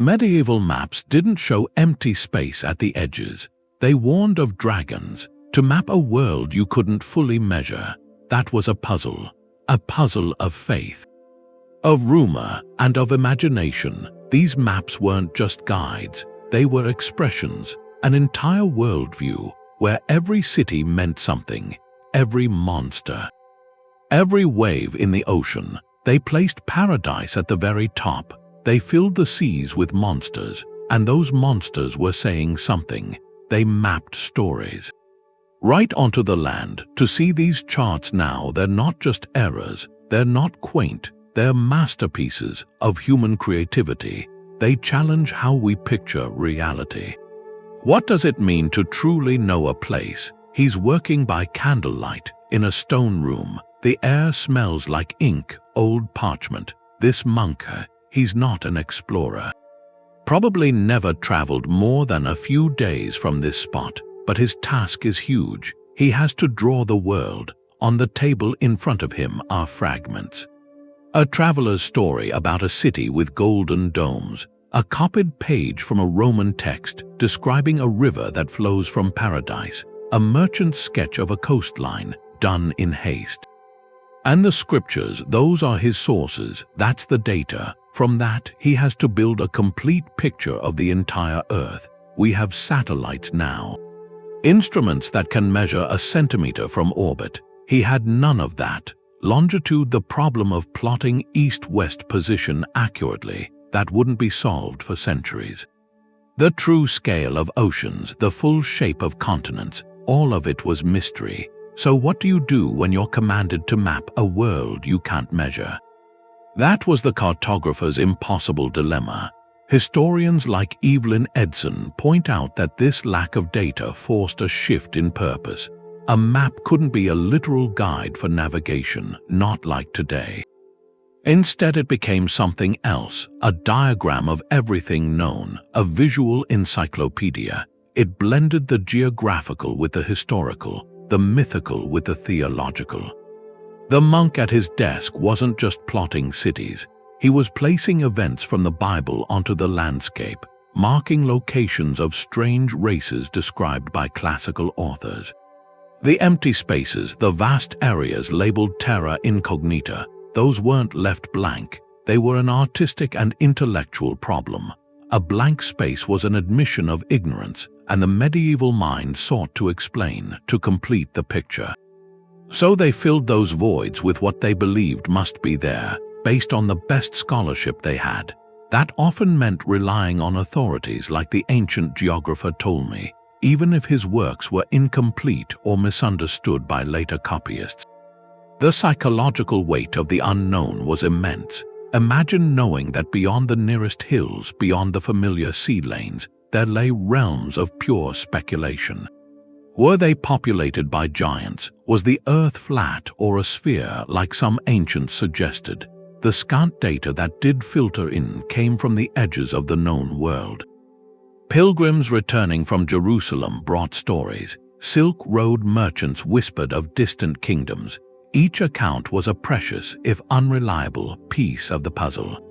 Medieval maps didn't show empty space at the edges. They warned of dragons. To map a world you couldn't fully measure, that was a puzzle of faith, of rumor, and of imagination. These maps weren't just guides, they were expressions, an entire worldview where every city meant something, every monster, every wave in the ocean. They placed paradise at the very top. They filled the seas with monsters, and those monsters were saying something. They mapped stories right onto the land. To see these charts now, they're not just errors, they're not quaint, they're masterpieces of human creativity. They challenge how we picture reality. What does it mean to truly know a place? He's working by candlelight in a stone room. The air smells like ink, old parchment. This monk, he's not an explorer. Probably never traveled more than a few days from this spot, but his task is huge. He has to draw the world. On the table in front of him are fragments. A traveler's story about a city with golden domes. A copied page from a Roman text describing a river that flows from paradise. A merchant's sketch of a coastline, done in haste. And the scriptures, those are his sources. That's the data. From that, he has to build a complete picture of the entire Earth. We have satellites now. Instruments that can measure a centimeter from orbit. He had none of that. Longitude, the problem of plotting east-west position accurately, that wouldn't be solved for centuries. The true scale of oceans, the full shape of continents, all of it was mystery. So what do you do when you're commanded to map a world you can't measure? That was the cartographer's impossible dilemma. Historians like Evelyn Edson point out that this lack of data forced a shift in purpose. A map couldn't be a literal guide for navigation, not like today. Instead, it became something else, a diagram of everything known, a visual encyclopedia. It blended the geographical with the historical, the mythical with the theological. The monk at his desk wasn't just plotting cities. He was placing events from the Bible onto the landscape, marking locations of strange races described by classical authors. The empty spaces, the vast areas labeled terra incognita, those weren't left blank. They were an artistic and intellectual problem. A blank space was an admission of ignorance, and the medieval mind sought to explain, to complete the picture. So they filled those voids with what they believed must be there, based on the best scholarship they had. That often meant relying on authorities like the ancient geographer Ptolemy, even if his works were incomplete or misunderstood by later copyists. The psychological weight of the unknown was immense. Imagine knowing that beyond the nearest hills, beyond the familiar sea lanes, there lay realms of pure speculation. Were they populated by giants? Was the earth flat or a sphere like some ancients suggested? The scant data that did filter in came from the edges of the known world. Pilgrims returning from Jerusalem brought stories. Silk Road merchants whispered of distant kingdoms. Each account was a precious, if unreliable, piece of the puzzle.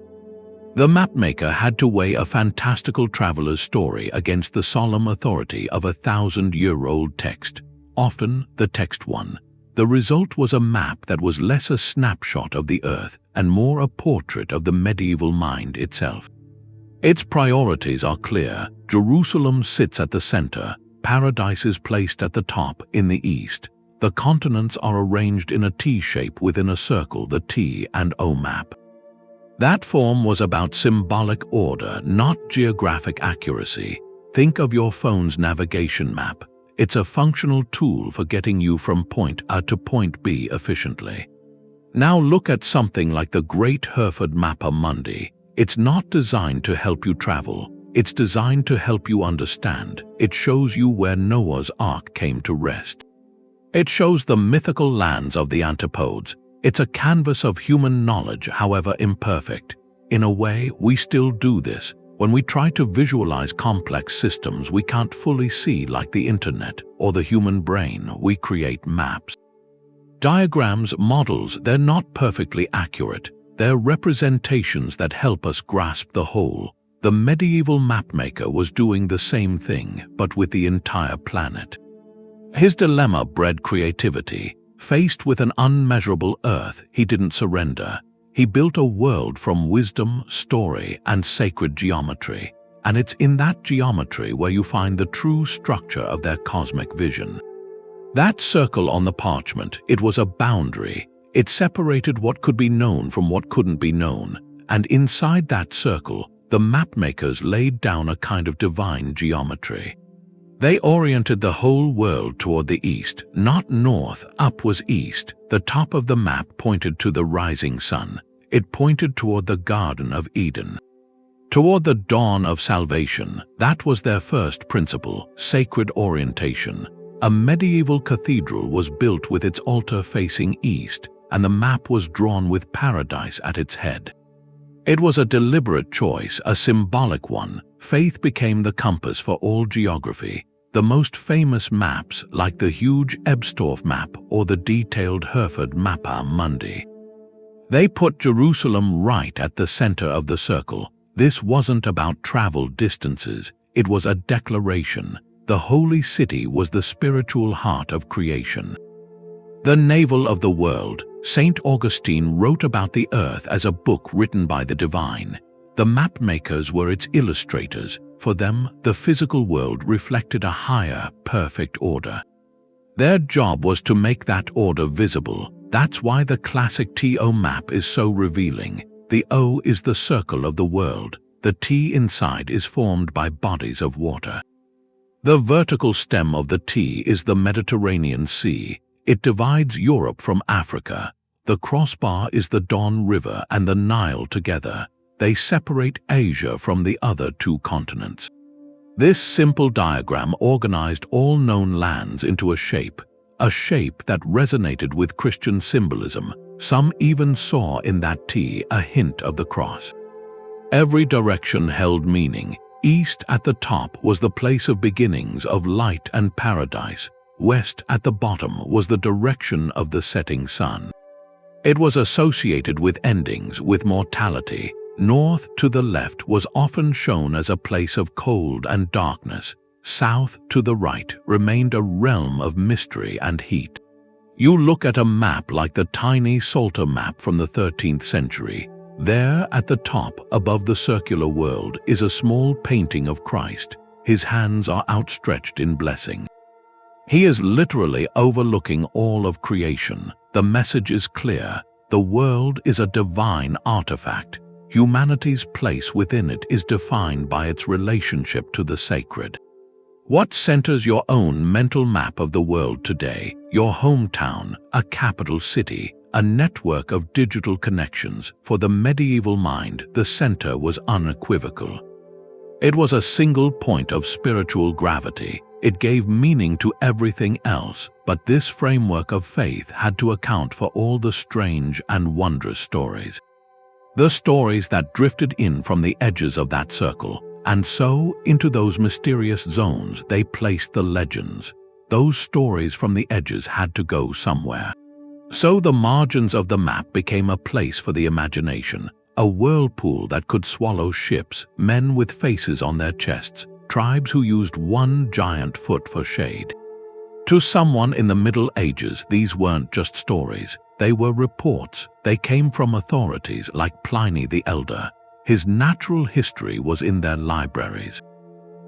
The mapmaker had to weigh a fantastical traveler's story against the solemn authority of a 1,000-year-old text. Often, the text won. The result was a map that was less a snapshot of the earth and more a portrait of the medieval mind itself. Its priorities are clear. Jerusalem sits at the center. Paradise is placed at the top in the east. The continents are arranged in a T shape within a circle, the T and O map. That form was about symbolic order, not geographic accuracy. Think of your phone's navigation map. It's a functional tool for getting you from point A to point B efficiently. Now look at something like the great Hereford Mappaemundi. It's not designed to help you travel. It's designed to help you understand. It shows you where Noah's Ark came to rest. It shows the mythical lands of the antipodes. It's a canvas of human knowledge, however imperfect. In a way, we still do this. When we try to visualize complex systems we can't fully see, like the internet or the human brain, we create maps. Diagrams, models, they're not perfectly accurate. They're representations that help us grasp the whole. The medieval mapmaker was doing the same thing, but with the entire planet. His dilemma bred creativity. Faced with an unmeasurable earth, he didn't surrender. He built a world from wisdom, story, and sacred geometry. And it's in that geometry where you find the true structure of their cosmic vision. That circle on the parchment, it was a boundary. It separated what could be known from what couldn't be known. And inside that circle, the mapmakers laid down a kind of divine geometry. They oriented the whole world toward the east, not north. Up was east. The top of the map pointed to the rising sun. It pointed toward the Garden of Eden. Toward the dawn of salvation. That was their first principle, sacred orientation. A medieval cathedral was built with its altar facing east, and the map was drawn with paradise at its head. It was a deliberate choice, a symbolic one. Faith became the compass for all geography. The most famous maps, like the huge Ebstorf map or the detailed Hereford Mappaemundi. They put Jerusalem right at the center of the circle. This wasn't about travel distances, it was a declaration. The holy city was the spiritual heart of creation. The navel of the world. St. Augustine wrote about the earth as a book written by the divine. The mapmakers were its illustrators. For them, the physical world reflected a higher, perfect order. Their job was to make that order visible. That's why the classic TO map is so revealing. The O is the circle of the world. The T inside is formed by bodies of water. The vertical stem of the T is the Mediterranean Sea. It divides Europe from Africa. The crossbar is the Don River and the Nile together. They separate Asia from the other two continents. This simple diagram organized all known lands into a shape that resonated with Christian symbolism. Some even saw in that T a hint of the cross. Every direction held meaning. East at the top was the place of beginnings of light and paradise. West at the bottom was the direction of the setting sun. It was associated with endings, with mortality. North to the left was often shown as a place of cold and darkness. South to the right remained a realm of mystery and heat. You look at a map like the tiny Psalter map from the 13th century. There at the top, above the circular world, is a small painting of Christ. His hands are outstretched in blessing. He is literally overlooking all of creation. The message is clear. The world is a divine artifact. Humanity's place within it is defined by its relationship to the sacred. What centers your own mental map of the world today? Your hometown, a capital city, a network of digital connections. For the medieval mind, the center was unequivocal. It was a single point of spiritual gravity. It gave meaning to everything else, but this framework of faith had to account for all the strange and wondrous stories. The stories that drifted in from the edges of that circle, and so into those mysterious zones they placed the legends. Those stories from the edges had to go somewhere. So the margins of the map became a place for the imagination, a whirlpool that could swallow ships, men with faces on their chests, tribes who used one giant foot for shade. To someone in the Middle Ages, these weren't just stories. They were reports. They came from authorities like Pliny the Elder. His natural history was in their libraries.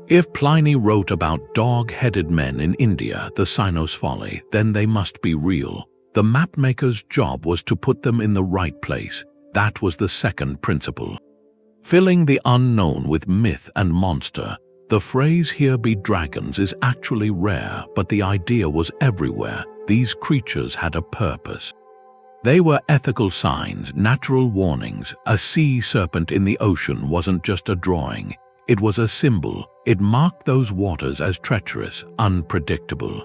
If Pliny wrote about dog-headed men in India, the Cynosfolly, then they must be real. The mapmaker's job was to put them in the right place. That was the second principle. Filling the unknown with myth and monster. The phrase "here be dragons" is actually rare, but the idea was everywhere. These creatures had a purpose. They were ethical signs, natural warnings. A sea serpent in the ocean wasn't just a drawing. It was a symbol. It marked those waters as treacherous, unpredictable.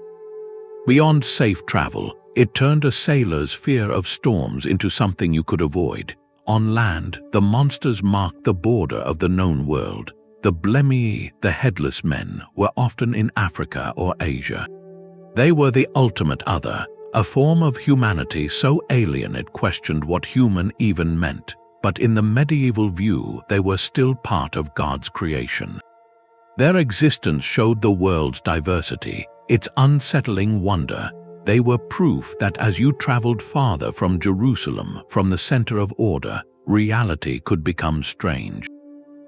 Beyond safe travel, it turned a sailor's fear of storms into something you could avoid. On land, the monsters marked the border of the known world. The Blemii, the headless men, were often in Africa or Asia. They were the ultimate other, a form of humanity so alien it questioned what human even meant. but in the medieval view they were still part of God's creation. Their existence showed the world's diversity, its unsettling wonder. They were proof that as you traveled farther from Jerusalem, from the center of order, reality could become strange.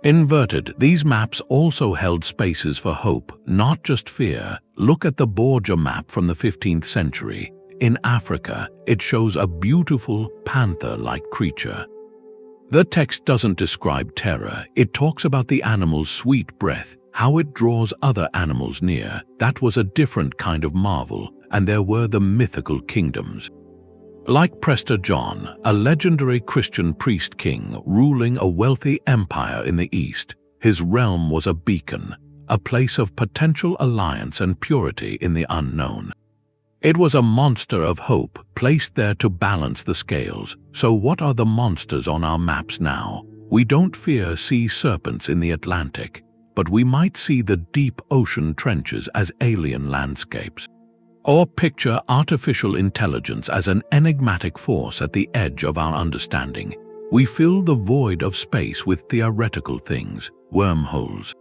Inverted, these maps also held spaces for hope, not just fear. Look at the Borgia map from the 15th century. In Africa, it shows a beautiful panther-like creature. The text doesn't describe terror, it talks about the animal's sweet breath, how it draws other animals near. That was a different kind of marvel, and there were the mythical kingdoms. Like Prester John, a legendary Christian priest-king ruling a wealthy empire in the East, his realm was a beacon, a place of potential alliance and purity in the unknown. It was a monster of hope, placed there to balance the scales. So what are the monsters on our maps now? We don't fear sea serpents in the Atlantic, but we might see the deep ocean trenches as alien landscapes. Or picture artificial intelligence as an enigmatic force at the edge of our understanding. We fill the void of space with theoretical things, wormholes.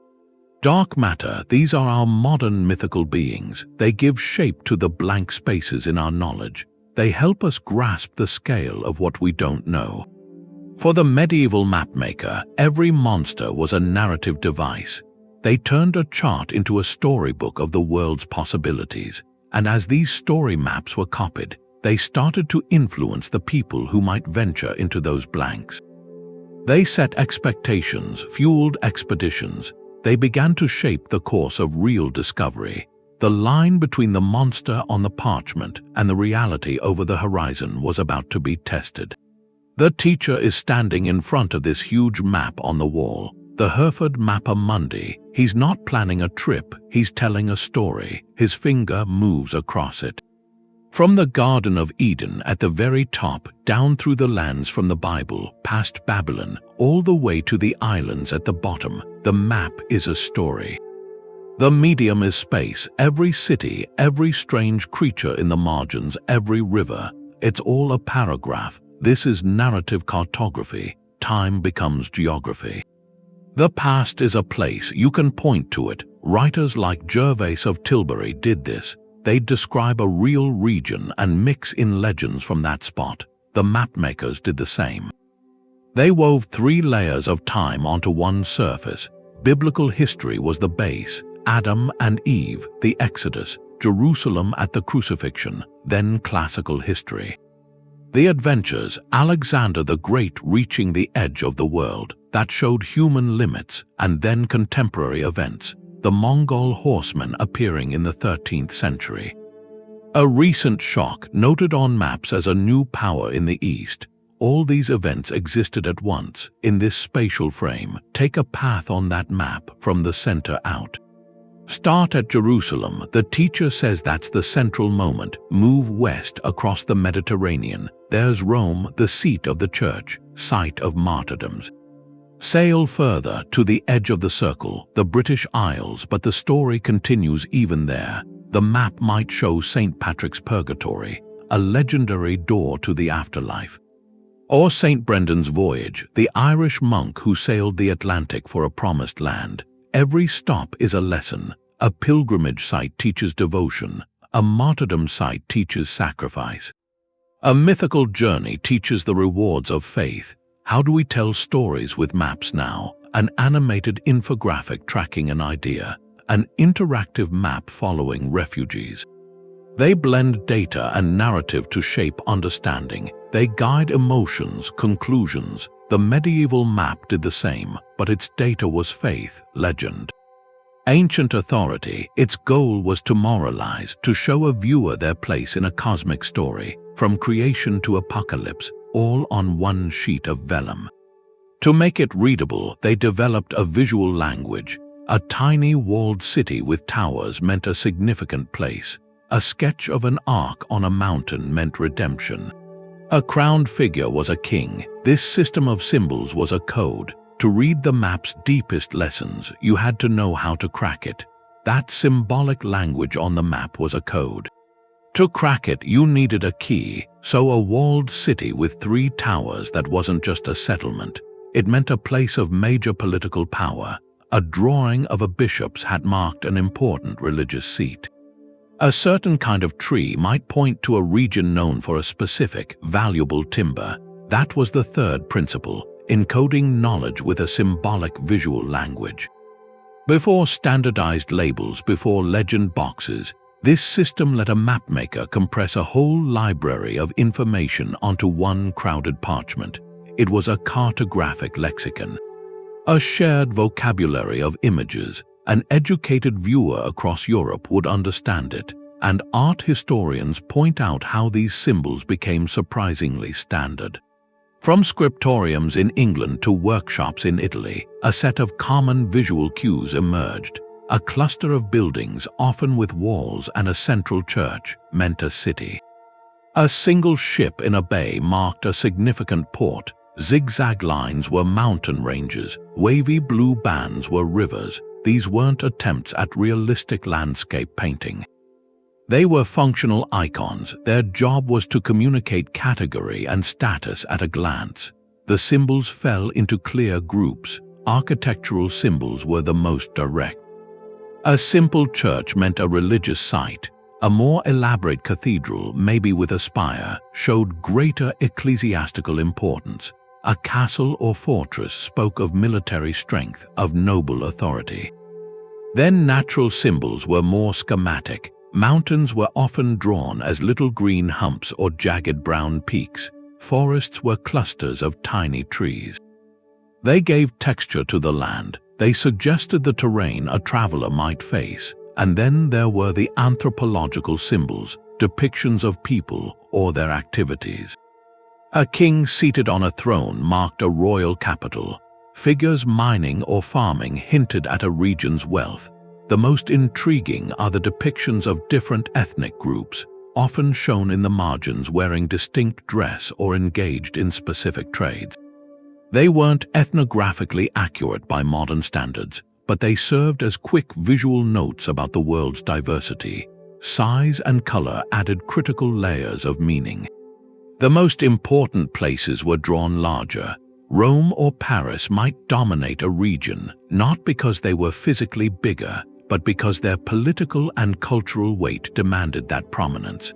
Dark matter, these are our modern mythical beings. They give shape to the blank spaces in our knowledge. They help us grasp the scale of what we don't know. For the medieval mapmaker, every monster was a narrative device. They turned a chart into a storybook of the world's possibilities. And as these story maps were copied, they started to influence the people who might venture into those blanks. They set expectations, fueled expeditions. They began to shape the course of real discovery. The line between the monster on the parchment and the reality over the horizon was about to be tested. The teacher is standing in front of this huge map on the wall. The Hereford Mundi. He's not planning a trip, he's telling a story. His finger moves across it. From the Garden of Eden at the very top, down through the lands from the Bible, past Babylon, all the way to the islands at the bottom, the map is a story. The medium is space, every city, every strange creature in the margins, every river. It's all a paragraph. This is narrative cartography. Time becomes geography. The past is a place, you can point to it. Writers like Gervase of Tilbury did this. They describe a real region and mix in legends from that spot. The mapmakers did the same. They wove 3 layers of time onto one surface. Biblical history was the base. Adam and Eve, the Exodus, Jerusalem at the crucifixion, then classical history. The adventures, Alexander the Great reaching the edge of the world, that showed human limits, and then contemporary events, the Mongol horsemen appearing in the 13th century. A recent shock noted on maps as a new power in the East. All these events existed at once, in this spatial frame. Take a path on that map from the center out. Start at Jerusalem, the teacher says that's the central moment. Move west across the Mediterranean. There's Rome, the seat of the church, site of martyrdoms. Sail further to the edge of the circle, the British Isles, but the story continues even there. The map might show St. Patrick's Purgatory, a legendary door to the afterlife. Or St. Brendan's Voyage, the Irish monk who sailed the Atlantic for a promised land. Every stop is a lesson. A pilgrimage site teaches devotion. A martyrdom site teaches sacrifice. A mythical journey teaches the rewards of faith. How do we tell stories with maps now? An animated infographic tracking an idea. An interactive map following refugees. They blend data and narrative to shape understanding. They guide emotions, conclusions. The medieval map did the same, but its data was faith, legend. Ancient authority, its goal was to moralize, to show a viewer their place in a cosmic story, from creation to apocalypse, all on one sheet of vellum. To make it readable, they developed a visual language. A tiny walled city with towers meant a significant place. A sketch of an ark on a mountain meant redemption. A crowned figure was a king. This system of symbols was a code. To read the map's deepest lessons, you had to know how to crack it. That symbolic language on the map was a code. To crack it, you needed a key, so a walled city with 3 towers that wasn't just a settlement. It meant a place of major political power. A drawing of a bishop's hat marked an important religious seat. A certain kind of tree might point to a region known for a specific, valuable timber. That was the third principle, encoding knowledge with a symbolic visual language. Before standardized labels, before legend boxes, this system let a mapmaker compress a whole library of information onto one crowded parchment. It was a cartographic lexicon, a shared vocabulary of images. An educated viewer across Europe would understand it, and art historians point out how these symbols became surprisingly standard. From scriptoriums in England to workshops in Italy, a set of common visual cues emerged. A cluster of buildings, often with walls and a central church, meant a city. A single ship in a bay marked a significant port. Zigzag lines were mountain ranges, wavy blue bands were rivers. These weren't attempts at realistic landscape painting. They were functional icons. Their job was to communicate category and status at a glance. The symbols fell into clear groups. Architectural symbols were the most direct. A simple church meant a religious site. A more elaborate cathedral, maybe with a spire, showed greater ecclesiastical importance. A castle or fortress spoke of military strength, of noble authority. Then natural symbols were more schematic. Mountains were often drawn as little green humps or jagged brown peaks. Forests were clusters of tiny trees. They gave texture to the land. They suggested the terrain a traveler might face. And then there were the anthropological symbols, depictions of people or their activities. A king seated on a throne marked a royal capital. Figures mining or farming hinted at a region's wealth. The most intriguing are the depictions of different ethnic groups, often shown in the margins wearing distinct dress or engaged in specific trades. They weren't ethnographically accurate by modern standards, but they served as quick visual notes about the world's diversity. Size and color added critical layers of meaning. The most important places were drawn larger. Rome or Paris might dominate a region, not because they were physically bigger, but because their political and cultural weight demanded that prominence.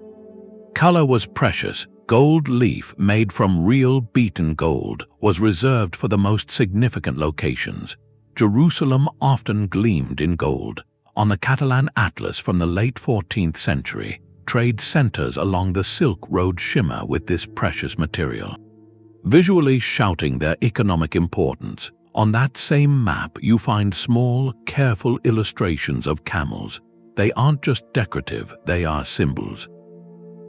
Color was precious. Gold leaf made from real beaten gold was reserved for the most significant locations. Jerusalem often gleamed in gold. On the Catalan Atlas from the late 14th century, trade centers along the Silk Road shimmer with this precious material, visually shouting their economic importance. On that same map, you find small, careful illustrations of camels. They aren't just decorative, they are symbols.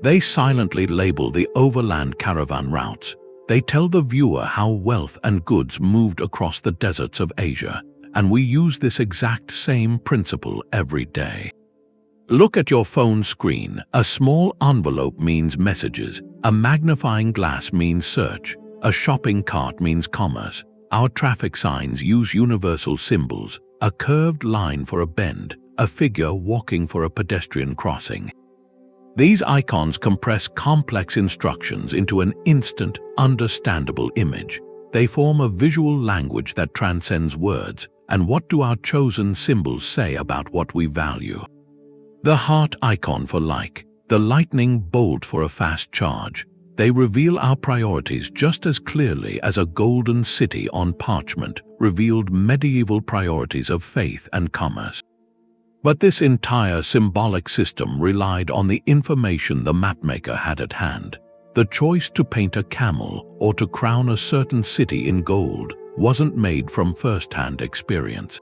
They silently label the overland caravan routes. They tell the viewer how wealth and goods moved across the deserts of Asia, and we use this exact same principle every day. Look at your phone screen. A small envelope means messages. A magnifying glass means search. A shopping cart means commerce. Our traffic signs use universal symbols. A curved line for a bend. A figure walking for a pedestrian crossing. These icons compress complex instructions into an instant, understandable image. They form a visual language that transcends words. And what do our chosen symbols say about what we value? The heart icon for like, the lightning bolt for a fast charge. They reveal our priorities just as clearly as a golden city on parchment revealed medieval priorities of faith and commerce. But this entire symbolic system relied on the information the mapmaker had at hand. The choice to paint a camel or to crown a certain city in gold wasn't made from first-hand experience.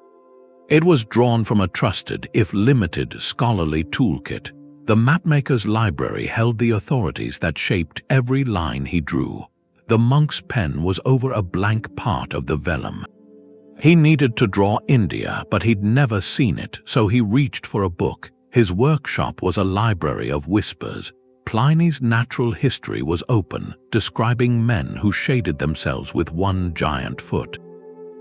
It was drawn from a trusted, if limited, scholarly toolkit. The mapmaker's library held the authorities that shaped every line he drew. The monk's pen was over a blank part of the vellum. He needed to draw India, but he'd never seen it, so he reached for a book. His workshop was a library of whispers. Pliny's natural history was open, describing men who shaded themselves with one giant foot.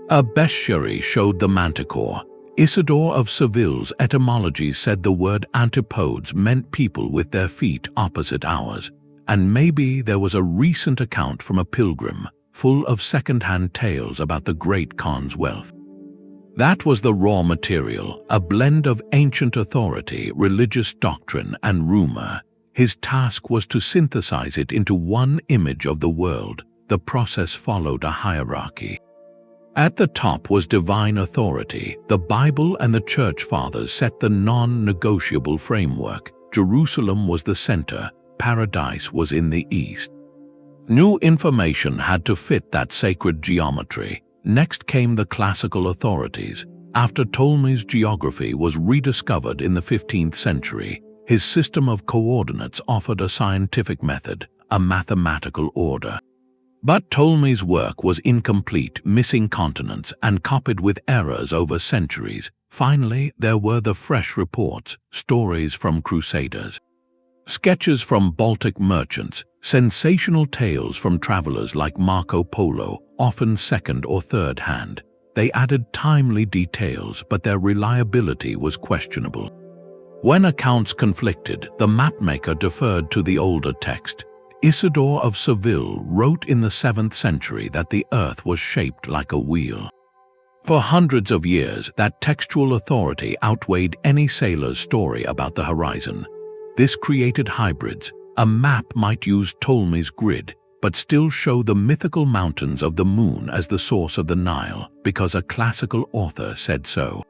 A bestiary showed the manticore. Isidore of Seville's etymology said the word antipodes meant people with their feet opposite ours, and maybe there was a recent account from a pilgrim, full of second-hand tales about the great Khan's wealth. That was the raw material, a blend of ancient authority, religious doctrine, and rumor. His task was to synthesize it into one image of the world. The process followed a hierarchy. At the top was divine authority. The Bible and the Church Fathers set the non-negotiable framework. Jerusalem was the center. Paradise was in the east. New information had to fit that sacred geometry. Next came the classical authorities. After Ptolemy's geography was rediscovered in the 15th century, his system of coordinates offered a scientific method, a mathematical order. But Ptolemy's work was incomplete, missing continents, and copied with errors over centuries. Finally, there were the fresh reports, stories from crusaders, sketches from Baltic merchants, sensational tales from travelers like Marco Polo, often second or third hand. They added timely details, but their reliability was questionable. When accounts conflicted, the mapmaker deferred to the older text. Isidore of Seville wrote in the 7th century that the earth was shaped like a wheel. For hundreds of years, that textual authority outweighed any sailor's story about the horizon. This created hybrids. A map might use Ptolemy's grid, but still show the mythical mountains of the moon as the source of the Nile, because a classical author said so.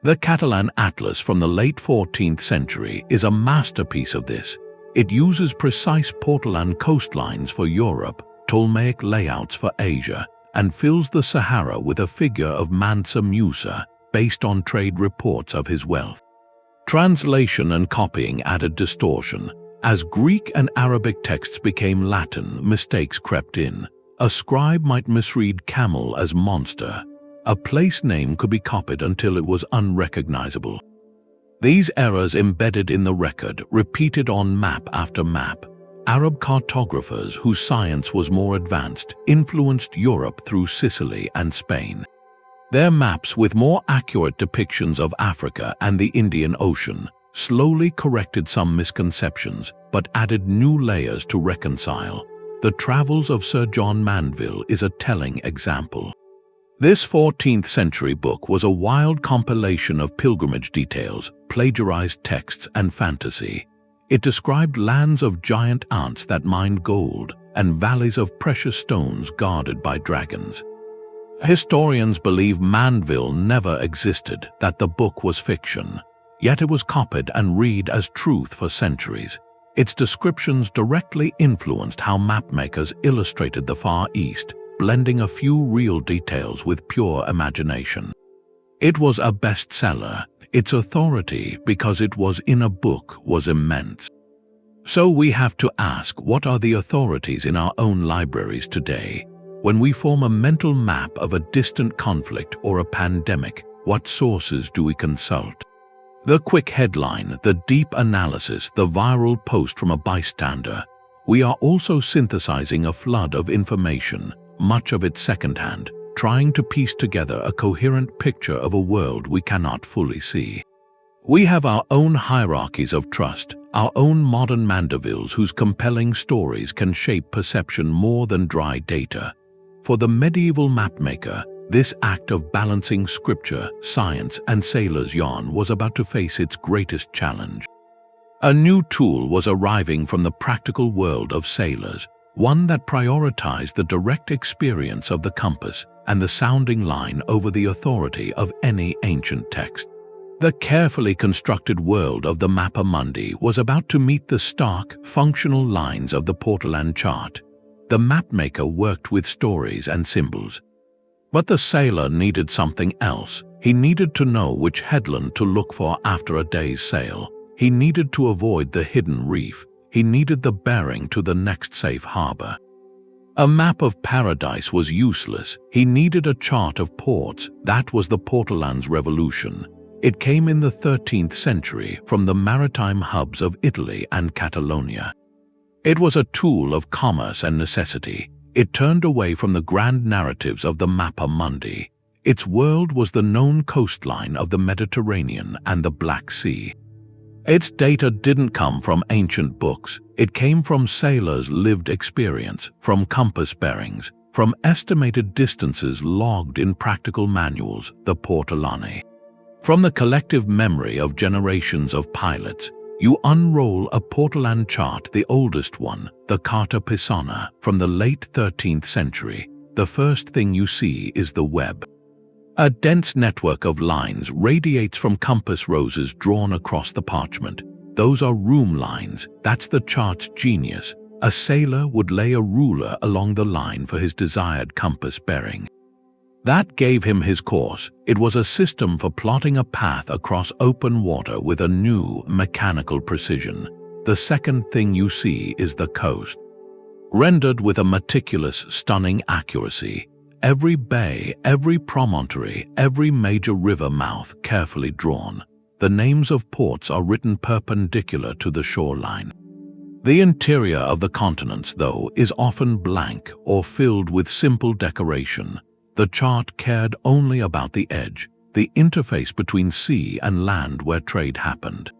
The Catalan Atlas from the late 14th century is a masterpiece of this. It uses precise Portolan coastlines for Europe, Ptolemaic layouts for Asia, and fills the Sahara with a figure of Mansa Musa based on trade reports of his wealth. Translation and copying added distortion. As Greek and Arabic texts became Latin, mistakes crept in. A scribe might misread camel as monster. A place name could be copied until it was unrecognizable. These errors embedded in the record, repeated on map after map. Arab cartographers, whose science was more advanced, influenced Europe through Sicily and Spain. Their maps, with more accurate depictions of Africa and the Indian Ocean, slowly corrected some misconceptions, but added new layers to reconcile. The Travels of Sir John Mandeville is a telling example. This 14th century book was a wild compilation of pilgrimage details, plagiarized texts, and fantasy. It described lands of giant ants that mined gold and valleys of precious stones guarded by dragons. Historians believe Mandeville never existed, that the book was fiction. Yet it was copied and read as truth for centuries. Its descriptions directly influenced how mapmakers illustrated the Far East, blending a few real details with pure imagination. It was a bestseller. Its authority, because it was in a book, was immense. So we have to ask, what are the authorities in our own libraries today? When we form a mental map of a distant conflict or a pandemic, what sources do we consult? The quick headline, the deep analysis, the viral post from a bystander. We are also synthesizing a flood of information, much of it secondhand, trying to piece together a coherent picture of a world we cannot fully see. We have our own hierarchies of trust, our own modern Mandevilles whose compelling stories can shape perception more than dry data. For the medieval mapmaker, this act of balancing scripture, science, and sailor's yarn was about to face its greatest challenge. A new tool was arriving from the practical world of sailors, one that prioritized the direct experience of the compass and the sounding line over the authority of any ancient text. The carefully constructed world of the mappaemundi was about to meet the stark, functional lines of the Portolan chart. The mapmaker worked with stories and symbols. But the sailor needed something else. He needed to know which headland to look for after a day's sail. He needed to avoid the hidden reef. He needed the bearing to the next safe harbor. A map of paradise was useless. He needed a chart of ports. That was the Portolan's revolution. It came in the 13th century from the maritime hubs of Italy and Catalonia. It was a tool of commerce and necessity. It turned away from the grand narratives of the mappaemundi. Its world was the known coastline of the Mediterranean and the Black Sea. Its data didn't come from ancient books. It came from sailors' lived experience, from compass bearings, from estimated distances logged in practical manuals, the Portolan. From the collective memory of generations of pilots, you unroll a Portolan chart, the oldest one, the Carta Pisana, from the late 13th century. The first thing you see is the web. A dense network of lines radiates from compass roses drawn across the parchment. Those are room lines. That's the chart's genius. A sailor would lay a ruler along the line for his desired compass bearing. That gave him his course. It was a system for plotting a path across open water with a new mechanical precision. The second thing you see is the coast. Rendered with a meticulous, stunning accuracy. Every bay, every promontory, every major river mouth carefully drawn. The names of ports are written perpendicular to the shoreline. The interior of the continents, though, is often blank or filled with simple decoration. The chart cared only about the edge, the interface between sea and land where trade happened.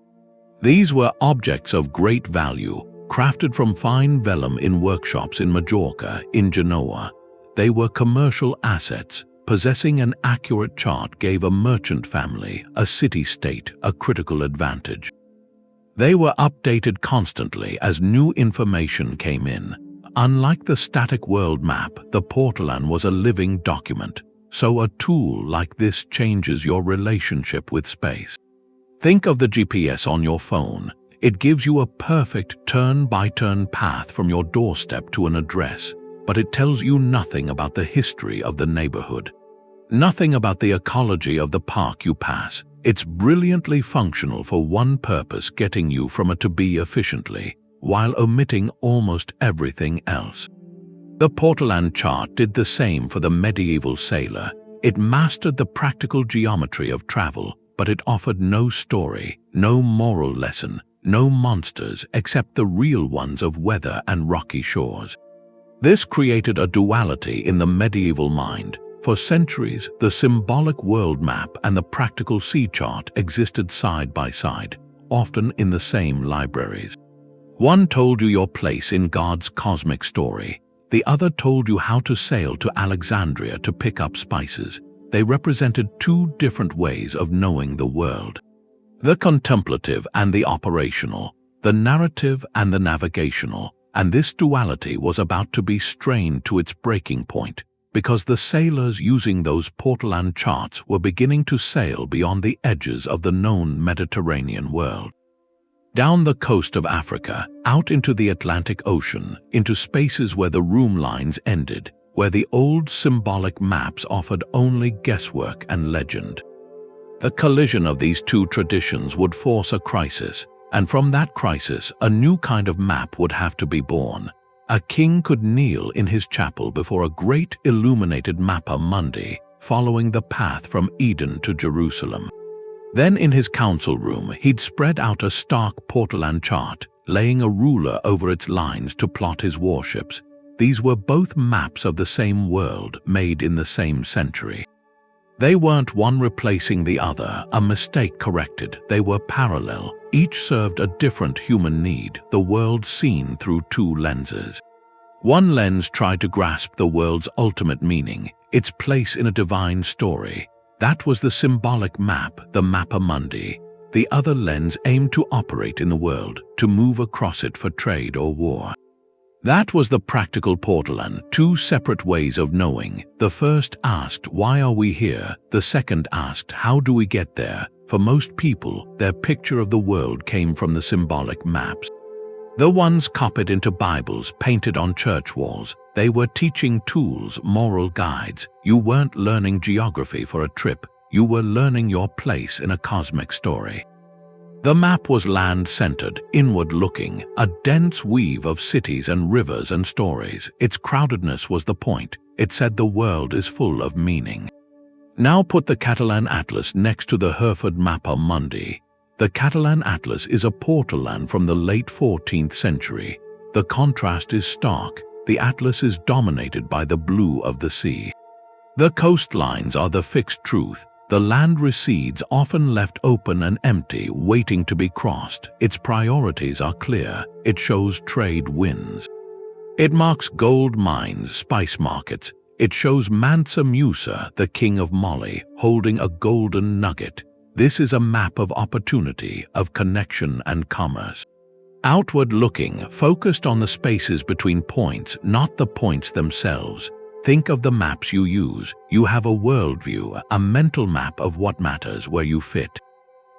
These were objects of great value, crafted from fine vellum in workshops in Majorca, in Genoa. They were commercial assets. Possessing an accurate chart gave a merchant family, a city-state, a critical advantage. They were updated constantly as new information came in. Unlike the static world map, the Portolan was a living document, so a tool like this changes your relationship with space. Think of the GPS on your phone. It gives you a perfect turn-by-turn path from your doorstep to an address. But it tells you nothing about the history of the neighborhood. Nothing about the ecology of the park you pass. It's brilliantly functional for one purpose, getting you from A to B efficiently, while omitting almost everything else. The Portolan chart did the same for the medieval sailor. It mastered the practical geometry of travel, but it offered no story, no moral lesson, no monsters except the real ones of weather and rocky shores. This created a duality in the medieval mind. For centuries, the symbolic world map and the practical sea chart existed side by side, often in the same libraries. One told you your place in God's cosmic story. The other told you how to sail to Alexandria to pick up spices. They represented two different ways of knowing the world. The contemplative and the operational, the narrative and the navigational. And this duality was about to be strained to its breaking point, because the sailors using those Portolan charts were beginning to sail beyond the edges of the known Mediterranean world. Down the coast of Africa, out into the Atlantic Ocean, into spaces where the room lines ended, where the old symbolic maps offered only guesswork and legend. The collision of these two traditions would force a crisis. And from that crisis, a new kind of map would have to be born. A king could kneel in his chapel before a great illuminated mappaemundi, following the path from Eden to Jerusalem. Then in his council room, he'd spread out a stark Portolan chart, laying a ruler over its lines to plot his warships. These were both maps of the same world, made in the same century. They weren't one replacing the other, a mistake corrected. They were parallel. Each served a different human need, the world seen through two lenses. One lens tried to grasp the world's ultimate meaning, its place in a divine story. That was the symbolic map, the mappaemundi. The other lens aimed to operate in the world, to move across it for trade or war. That was the practical Portolan, two separate ways of knowing. The first asked, "Why are we here?" The second asked, "How do we get there?" For most people, their picture of the world came from the symbolic maps. The ones copied into Bibles, painted on church walls. They were teaching tools, moral guides. You weren't learning geography for a trip. You were learning your place in a cosmic story. The map was land-centered, inward-looking, a dense weave of cities and rivers and stories. Its crowdedness was the point. It said the world is full of meaning. Now put the Catalan Atlas next to the Hereford mappaemundi. The Catalan Atlas is a Portolan from the late 14th century. The contrast is stark. The atlas is dominated by the blue of the sea. The coastlines are the fixed truth. The land recedes, often left open and empty, waiting to be crossed. Its priorities are clear. It shows trade winds. It marks gold mines, spice markets. It shows Mansa Musa, the king of Mali, holding a golden nugget. This is a map of opportunity, of connection and commerce. Outward looking, focused on the spaces between points, not the points themselves. Think of the maps you use. You have a worldview, a mental map of what matters, where you fit.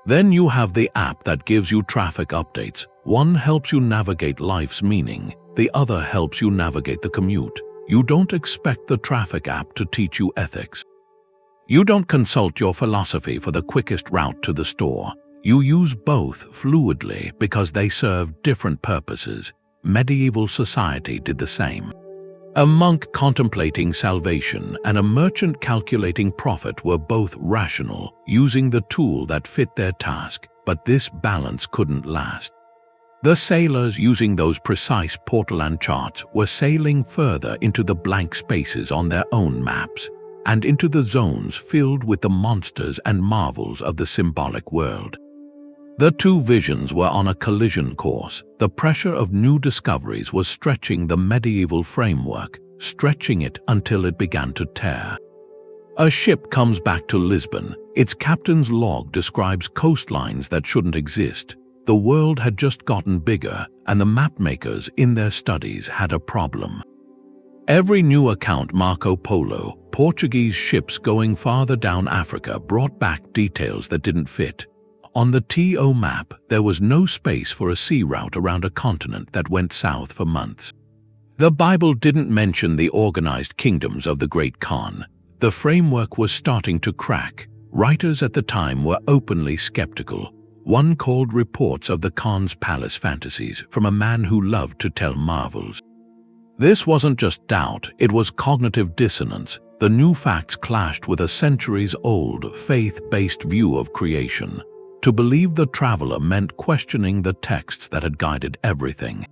Then you have the app that gives you traffic updates. One helps you navigate life's meaning. The other helps you navigate the commute. You don't expect the traffic app to teach you ethics. You don't consult your philosophy for the quickest route to the store. You use both fluidly because they serve different purposes. Medieval society did the same. A monk contemplating salvation and a merchant calculating profit were both rational, using the tool that fit their task, but this balance couldn't last. The sailors using those precise Portolan charts were sailing further into the blank spaces on their own maps, and into the zones filled with the monsters and marvels of the symbolic world. The two visions were on a collision course. The pressure of new discoveries was stretching the medieval framework, stretching it until it began to tear. A ship comes back to Lisbon. Its captain's log describes coastlines that shouldn't exist. The world had just gotten bigger, and the mapmakers in their studies had a problem. Every new account, Marco Polo, Portuguese ships going farther down Africa, brought back details that didn't fit. On the TO map, there was no space for a sea route around a continent that went south for months. The Bible didn't mention the organized kingdoms of the Great Khan. The framework was starting to crack. Writers at the time were openly skeptical. One called reports of the Khan's palace fantasies from a man who loved to tell marvels. This wasn't just doubt, it was cognitive dissonance. The new facts clashed with a centuries-old, faith-based view of creation. To believe the traveler meant questioning the texts that had guided everything.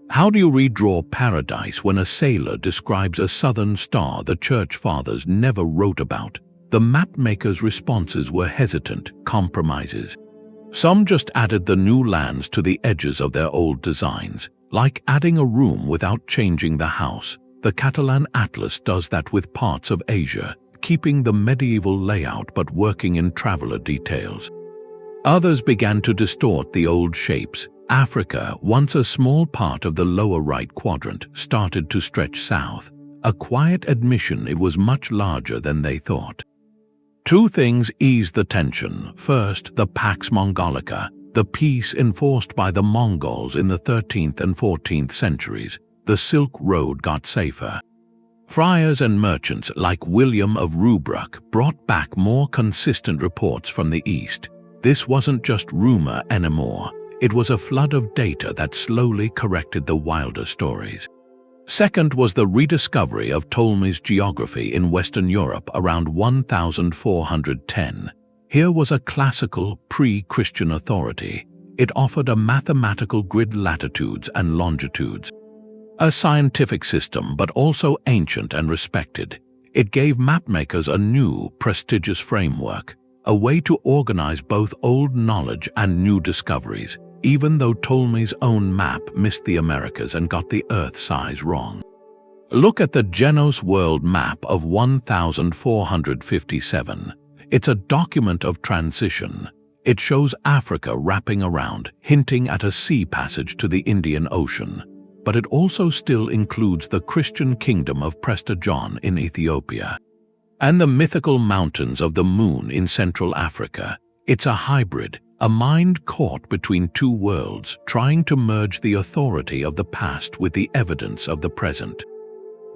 How do you redraw paradise when a sailor describes a southern star the church fathers never wrote about? The mapmakers' responses were hesitant, compromises. Some just added the new lands to the edges of their old designs, like adding a room without changing the house. The Catalan Atlas does that with parts of Asia, keeping the medieval layout but working in traveler details. Others began to distort the old shapes. Africa, once a small part of the lower right quadrant, started to stretch south. A quiet admission it was much larger than they thought. Two things eased the tension. First, the Pax Mongolica, the peace enforced by the Mongols in the 13th and 14th centuries. The Silk Road got safer. Friars and merchants like William of Rubruck brought back more consistent reports from the East. This wasn't just rumor anymore. It was a flood of data that slowly corrected the wilder stories. Second was the rediscovery of Ptolemy's geography in Western Europe around 1410. Here was a classical, pre-Christian authority. It offered a mathematical grid, latitudes and longitudes. A scientific system, but also ancient and respected. It gave mapmakers a new, prestigious framework, a way to organize both old knowledge and new discoveries, even though Ptolemy's own map missed the Americas and got the Earth size wrong. Look at the Genos World Map of 1457. It's a document of transition. It shows Africa wrapping around, hinting at a sea passage to the Indian Ocean. But it also still includes the Christian kingdom of Prester John in Ethiopia, and the mythical mountains of the Moon in Central Africa. It's a hybrid, a mind caught between two worlds, trying to merge the authority of the past with the evidence of the present.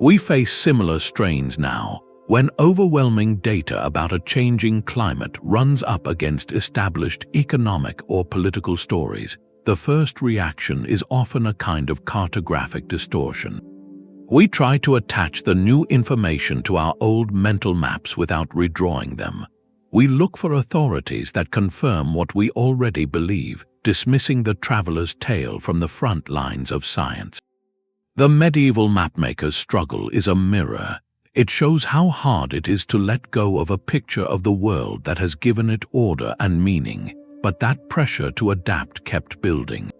We face similar strains now, when overwhelming data about a changing climate runs up against established economic or political stories. The first reaction is often a kind of cartographic distortion. We try to attach the new information to our old mental maps without redrawing them. We look for authorities that confirm what we already believe, dismissing the traveler's tale from the front lines of science. The medieval mapmaker's struggle is a mirror. It shows how hard it is to let go of a picture of the world that has given it order and meaning, but that pressure to adapt kept building.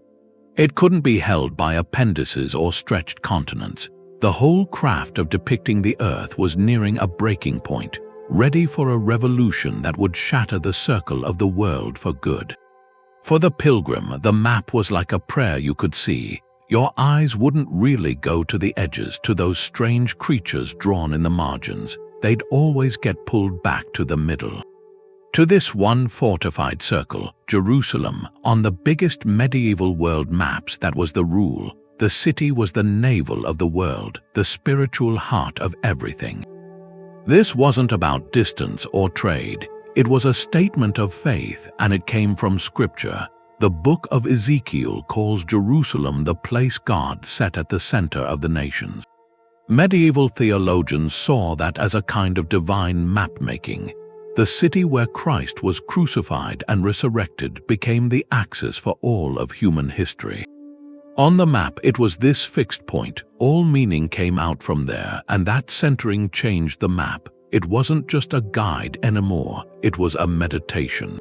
It couldn't be held by appendices or stretched continents. The whole craft of depicting the earth was nearing a breaking point, ready for a revolution that would shatter the circle of the world for good. For the pilgrim, the map was like a prayer you could see. Your eyes wouldn't really go to the edges, to those strange creatures drawn in the margins. They'd always get pulled back to the middle. To this one fortified circle, Jerusalem, on the biggest medieval world maps, that was the rule. The city was the navel of the world, the spiritual heart of everything. This wasn't about distance or trade. It was a statement of faith, and it came from Scripture. The book of Ezekiel calls Jerusalem the place God set at the center of the nations. Medieval theologians saw that as a kind of divine mapmaking. The city where Christ was crucified and resurrected became the axis for all of human history. On the map, it was this fixed point. All meaning came out from there, and that centering changed the map. It wasn't just a guide anymore, it was a meditation.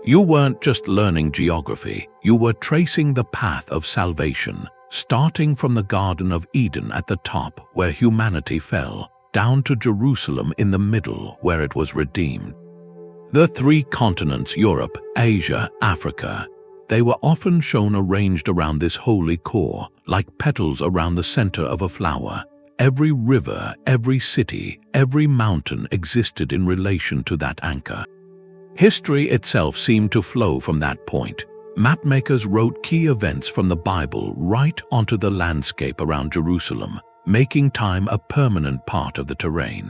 You weren't just learning geography, you were tracing the path of salvation, starting from the Garden of Eden at the top, where humanity fell, down to Jerusalem in the middle, where it was redeemed. The three continents, Europe, Asia, Africa, they were often shown arranged around this holy core, like petals around the center of a flower. Every river, every city, every mountain existed in relation to that anchor. History itself seemed to flow from that point. Mapmakers wrote key events from the Bible right onto the landscape around Jerusalem, making time a permanent part of the terrain.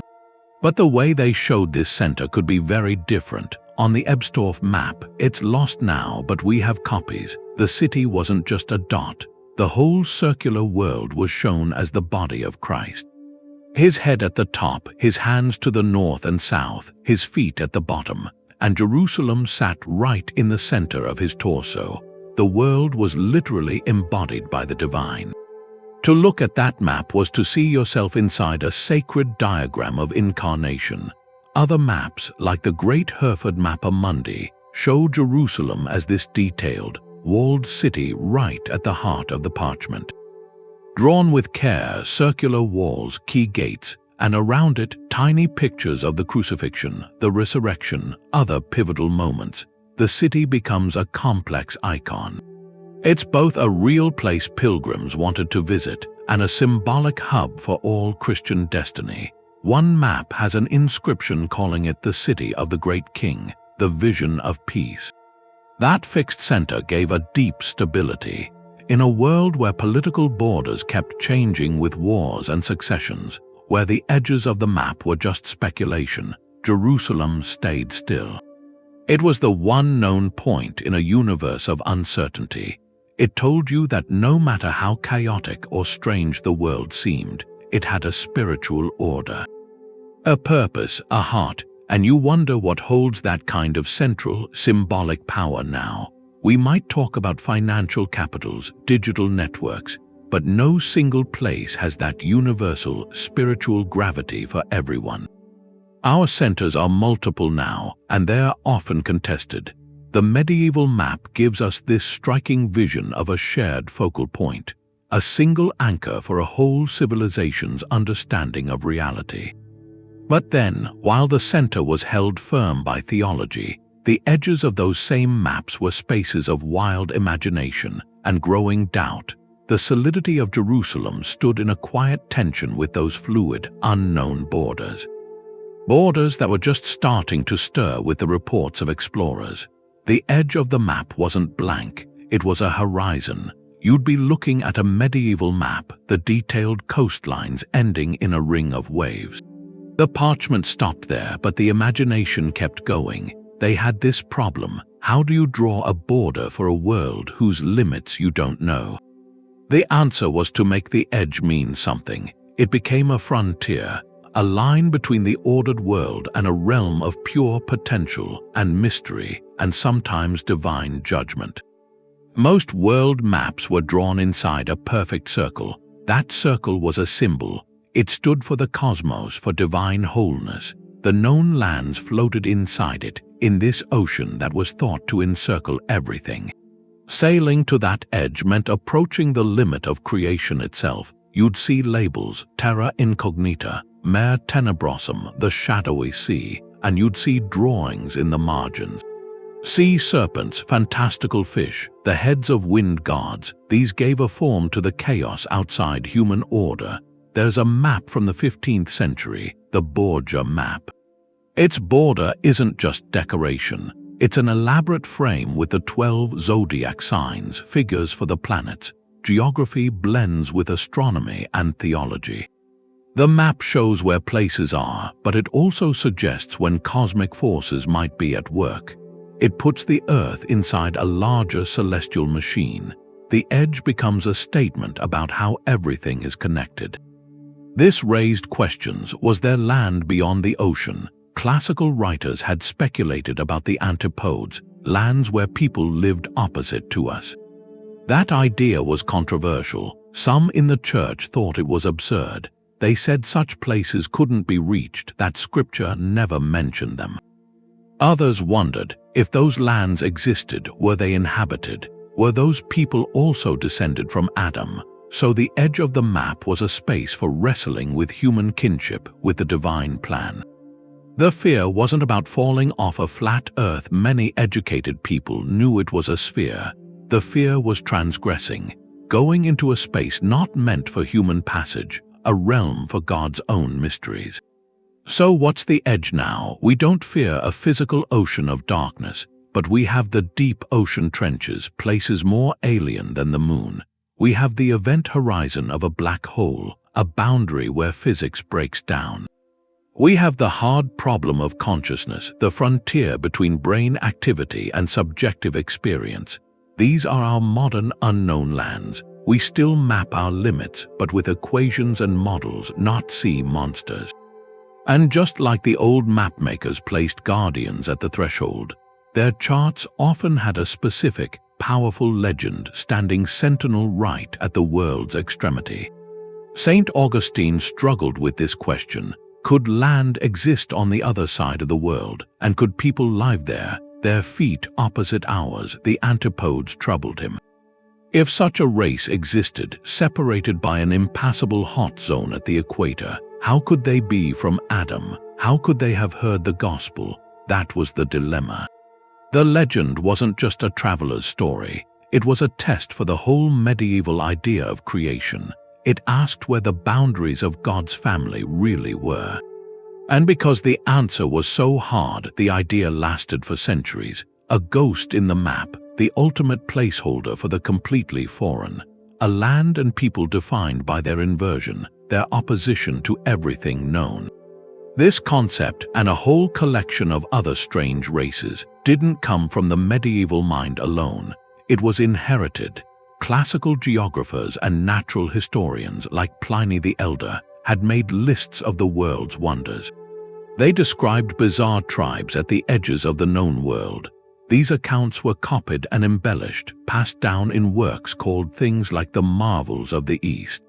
But the way they showed this center could be very different. On the Ebstorf map, it's lost now, but we have copies. The city wasn't just a dot. The whole circular world was shown as the body of Christ. His head at the top, his hands to the north and south, his feet at the bottom, and Jerusalem sat right in the center of his torso. The world was literally embodied by the divine. To look at that map was to see yourself inside a sacred diagram of incarnation. Other maps, like the great Hereford Mappaemundi, show Jerusalem as this detailed, walled city right at the heart of the parchment. Drawn with care, circular walls, key gates, and around it, tiny pictures of the crucifixion, the resurrection, other pivotal moments, the city becomes a complex icon. It's both a real place pilgrims wanted to visit and a symbolic hub for all Christian destiny. One map has an inscription calling it the city of the great king, the vision of peace. That fixed center gave a deep stability. In a world where political borders kept changing with wars and successions, where the edges of the map were just speculation, Jerusalem stayed still. It was the one known point in a universe of uncertainty. It told you that no matter how chaotic or strange the world seemed, it had a spiritual order, a purpose, a heart, and you wonder what holds that kind of central, symbolic power now. We might talk about financial capitals, digital networks, but no single place has that universal, spiritual gravity for everyone. Our centers are multiple now, and they are often contested. The medieval map gives us this striking vision of a shared focal point, a single anchor for a whole civilization's understanding of reality. But then, while the center was held firm by theology, the edges of those same maps were spaces of wild imagination and growing doubt. The solidity of Jerusalem stood in a quiet tension with those fluid, unknown borders. Borders that were just starting to stir with the reports of explorers. The edge of the map wasn't blank, it was a horizon. You'd be looking at a medieval map, the detailed coastlines ending in a ring of waves. The parchment stopped there, but the imagination kept going. They had this problem: how do you draw a border for a world whose limits you don't know? The answer was to make the edge mean something. It became a frontier, a line between the ordered world and a realm of pure potential and mystery, and sometimes divine judgment. Most world maps were drawn inside a perfect circle. That circle was a symbol. It stood for the cosmos, for divine wholeness. The known lands floated inside it, in this ocean that was thought to encircle everything. Sailing to that edge meant approaching the limit of creation itself. You'd see labels, terra incognita, mare tenebrosum, the shadowy sea, and you'd see drawings in the margins. Sea serpents, fantastical fish, the heads of wind gods, these gave a form to the chaos outside human order. There's a map from the 15th century, the Borgia map. Its border isn't just decoration. It's an elaborate frame with the 12 zodiac signs, figures for the planets. Geography blends with astronomy and theology. The map shows where places are, but it also suggests when cosmic forces might be at work. It puts the Earth inside a larger celestial machine. The edge becomes a statement about how everything is connected. This raised questions. Was there land beyond the ocean? Classical writers had speculated about the antipodes, lands where people lived opposite to us. That idea was controversial. Some in the church thought it was absurd. They said such places couldn't be reached, that scripture never mentioned them. Others wondered, if those lands existed, were they inhabited? Were those people also descended from Adam? So the edge of the map was a space for wrestling with human kinship, with the divine plan. The fear wasn't about falling off a flat earth. Many educated people knew it was a sphere. The fear was transgressing, going into a space not meant for human passage, a realm for God's own mysteries. So what's the edge now? We don't fear a physical ocean of darkness, but we have the deep ocean trenches, places more alien than the moon. We have the event horizon of a black hole, a boundary where physics breaks down. We have the hard problem of consciousness, the frontier between brain activity and subjective experience. These are our modern unknown lands. We still map our limits, but with equations and models, not sea monsters. And just like the old mapmakers placed guardians at the threshold, their charts often had a specific, powerful legend standing sentinel right at the world's extremity. St. Augustine struggled with this question. Could land exist on the other side of the world, and could people live there, their feet opposite ours? The antipodes troubled him. If such a race existed, separated by an impassable hot zone at the equator, how could they be from Adam? How could they have heard the gospel? That was the dilemma. The legend wasn't just a traveler's story. It was a test for the whole medieval idea of creation. It asked where the boundaries of God's family really were. And because the answer was so hard, the idea lasted for centuries. A ghost in the map, the ultimate placeholder for the completely foreign. A land and people defined by their inversion, their opposition to everything known. This concept, and a whole collection of other strange races, didn't come from the medieval mind alone. It was inherited. Classical geographers and natural historians like Pliny the Elder had made lists of the world's wonders. They described bizarre tribes at the edges of the known world. These accounts were copied and embellished, passed down in works called things like the Marvels of the East.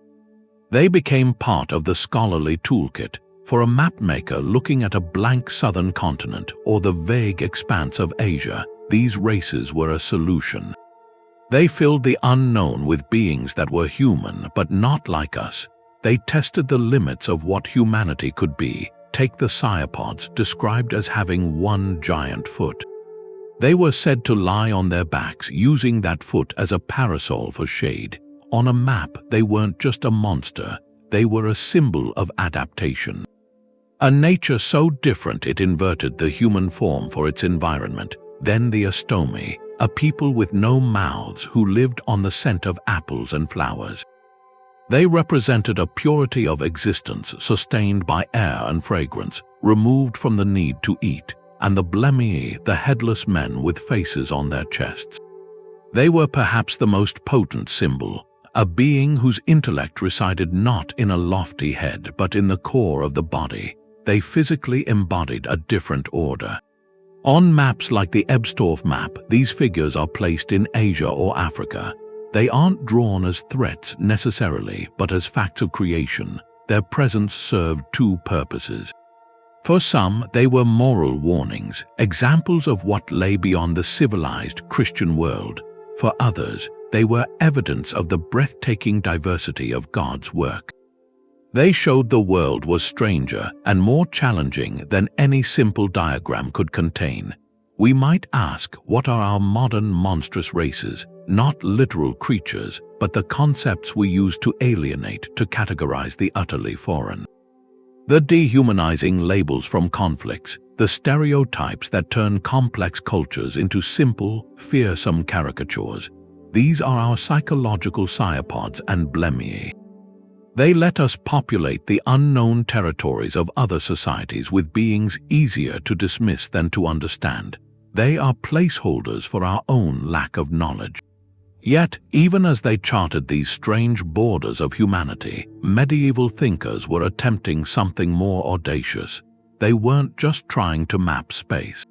They became part of the scholarly toolkit. For a mapmaker looking at a blank southern continent or the vague expanse of Asia, these races were a solution. They filled the unknown with beings that were human but not like us. They tested the limits of what humanity could be. Take the Cyapods, described as having one giant foot. They were said to lie on their backs, using that foot as a parasol for shade. On a map, they weren't just a monster, they were a symbol of adaptation. A nature so different it inverted the human form for its environment. Then the Ostomi, a people with no mouths who lived on the scent of apples and flowers. They represented a purity of existence sustained by air and fragrance, removed from the need to eat, and the Blemii, the headless men with faces on their chests. They were perhaps the most potent symbol, a being whose intellect resided not in a lofty head but in the core of the body. They physically embodied a different order. On maps like the Ebstorf map, these figures are placed in Asia or Africa. They aren't drawn as threats necessarily, but as facts of creation. their presence served two purposes. For some, they were moral warnings, examples of what lay beyond the civilized Christian world. For others, they were evidence of the breathtaking diversity of God's work. They showed the world was stranger and more challenging than any simple diagram could contain. We might ask, what are our modern monstrous races? Not literal creatures, but the concepts we use to alienate, to categorize the utterly foreign. The dehumanizing labels from conflicts, the stereotypes that turn complex cultures into simple, fearsome caricatures. These are our psychological cyanopods and blemiae. They let us populate the unknown territories of other societies with beings easier to dismiss than to understand. They are placeholders for our own lack of knowledge. Yet, even as they charted these strange borders of humanity, medieval thinkers were attempting something more audacious. They weren't just trying to map space.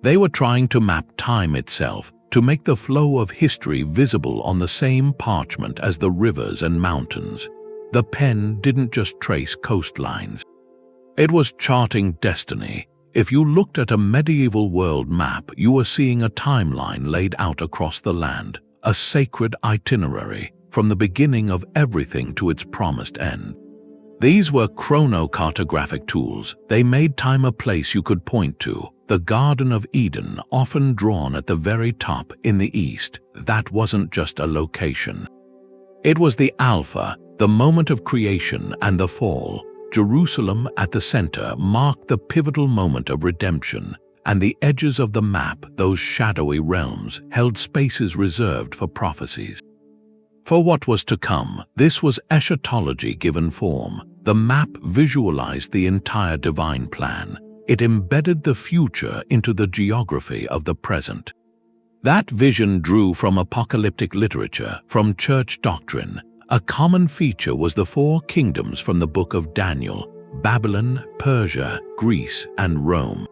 They were trying to map time itself, to make the flow of history visible on the same parchment as the rivers and mountains. The pen didn't just trace coastlines. It was charting destiny. If you looked at a medieval world map, you were seeing a timeline laid out across the land, a sacred itinerary, from the beginning of everything to its promised end. These were chronocartographic tools. They made time a place you could point to. The Garden of Eden, often drawn at the very top in the east, that wasn't just a location. It was the Alpha, the moment of creation and the fall. Jerusalem at the center marked the pivotal moment of redemption, and the edges of the map, those shadowy realms, held spaces reserved for prophecies. For what was to come, this was eschatology given form. The map visualized the entire divine plan. It embedded the future into the geography of the present. That vision drew from apocalyptic literature, from church doctrine. A common feature was the four kingdoms from the book of Daniel: Babylon, Persia, Greece, and Rome.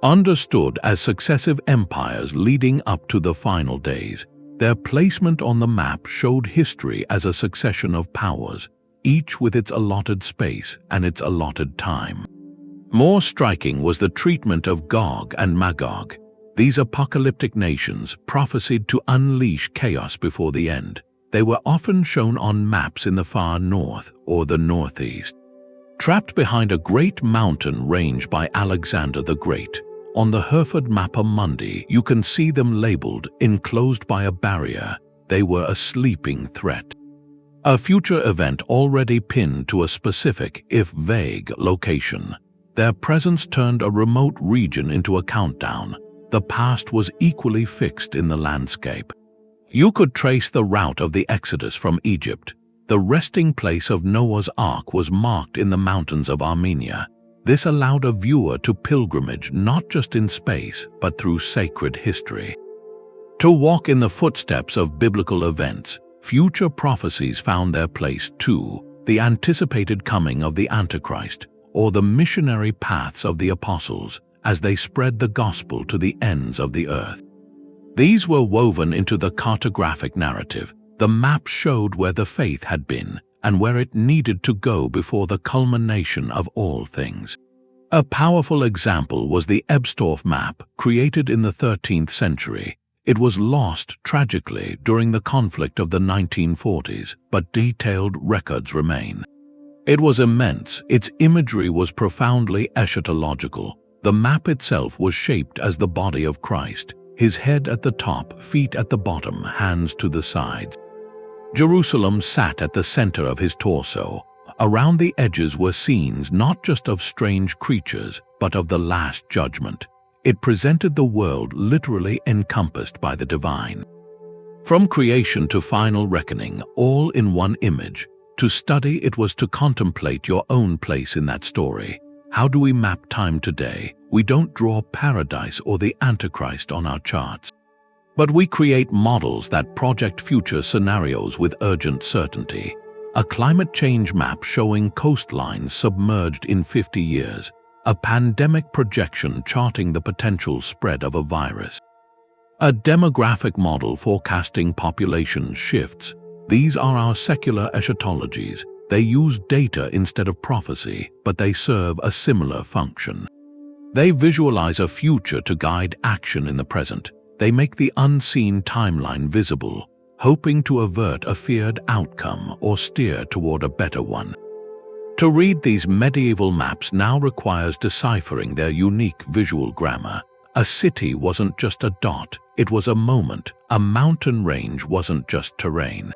Understood as successive empires leading up to the final days, their placement on the map showed history as a succession of powers, each with its allotted space and its allotted time. More striking was the treatment of Gog and Magog. These apocalyptic nations prophesied to unleash chaos before the end. They were often shown on maps in the far north or the northeast. Trapped behind a great mountain range by Alexander the Great, on the Hereford Mappaemundi, you can see them labeled, enclosed by a barrier. They were a sleeping threat. A future event already pinned to a specific, if vague, location. Their presence turned a remote region into a countdown. The past was equally fixed in the landscape. You could trace the route of the Exodus from Egypt. The resting place of Noah's Ark was marked in the mountains of Armenia. This allowed a viewer to pilgrimage not just in space, but through sacred history. To walk in the footsteps of biblical events, future prophecies found their place too: the anticipated coming of the Antichrist, or the missionary paths of the apostles as they spread the gospel to the ends of the earth. These were woven into the cartographic narrative. The map showed where the faith had been and where it needed to go before the culmination of all things. A powerful example was the Ebstorf map, created in the 13th century. It was lost, tragically, during the conflict of the 1940s, but detailed records remain. It was immense. Its imagery was profoundly eschatological. The map itself was shaped as the body of Christ, his head at the top, feet at the bottom, hands to the sides. Jerusalem sat at the center of his torso. Around the edges were scenes not just of strange creatures, but of the Last Judgment. It presented the world literally encompassed by the divine. From creation to final reckoning, all in one image. To study it was to contemplate your own place in that story. How do we map time today? We don't draw paradise or the Antichrist on our charts. But we create models that project future scenarios with urgent certainty. A climate change map showing coastlines submerged in 50 years. A pandemic projection charting the potential spread of a virus. A demographic model forecasting population shifts. These are our secular eschatologies. They use data instead of prophecy, but they serve a similar function. They visualize a future to guide action in the present. They make the unseen timeline visible, hoping to avert a feared outcome or steer toward a better one. To read these medieval maps now requires deciphering their unique visual grammar. A city wasn't just a dot, it was a moment. A mountain range wasn't just terrain.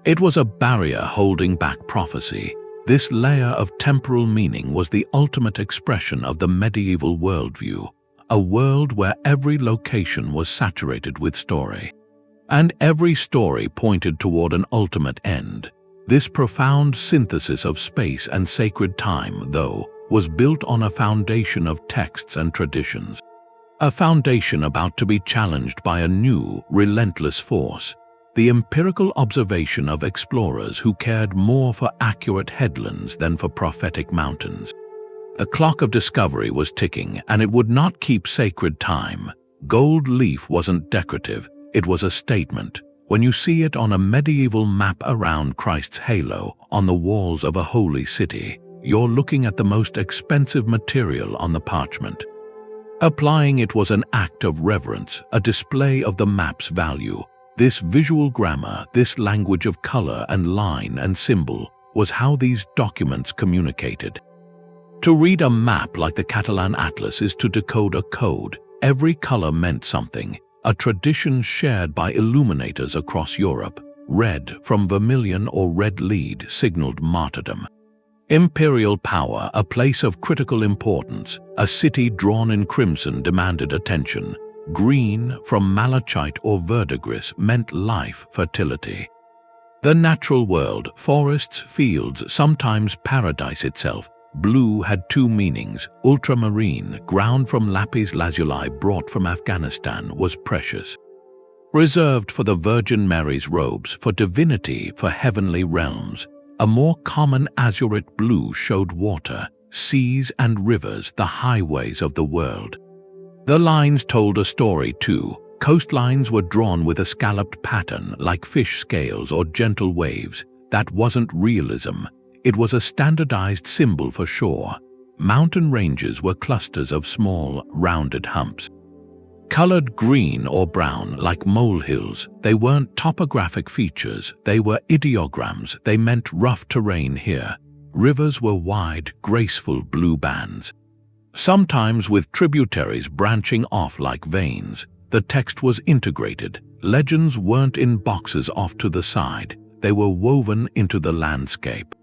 It was a barrier holding back prophecy. This layer of temporal meaning was the ultimate expression of the medieval worldview, a world where every location was saturated with story. And every story pointed toward an ultimate end. This profound synthesis of space and sacred time, though, was built on a foundation of texts and traditions. A foundation about to be challenged by a new, relentless force. The empirical observation of explorers who cared more for accurate headlands than for prophetic mountains. The clock of discovery was ticking, and it would not keep sacred time. Gold leaf wasn't decorative, it was a statement. When you see it on a medieval map around Christ's halo on the walls of a holy city, you're looking at the most expensive material on the parchment. Applying it was an act of reverence, a display of the map's value. This visual grammar, this language of color and line and symbol, was how these documents communicated. To read a map like the Catalan Atlas is to decode a code. Every color meant something, a tradition shared by illuminators across Europe. Red from vermilion or red lead signaled martyrdom. Imperial power, a place of critical importance. A city drawn in crimson demanded attention. Green from malachite or verdigris meant life, fertility. The natural world, forests, fields, sometimes paradise itself. Blue had two meanings. Ultramarine, ground from lapis lazuli brought from Afghanistan, was precious. Reserved for the Virgin Mary's robes, for divinity, for heavenly realms. A more common azurite blue showed water, seas and rivers, the highways of the world. The lines told a story too. Coastlines were drawn with a scalloped pattern like fish scales or gentle waves. That wasn't realism. It was a standardized symbol for shore. Mountain ranges were clusters of small, rounded humps. Colored green or brown like molehills, they weren't topographic features, they were ideograms. They meant rough terrain here. Rivers were wide, graceful blue bands. Sometimes with tributaries branching off like veins. The text was integrated. Legends weren't in boxes off to the side. They were woven into the landscape.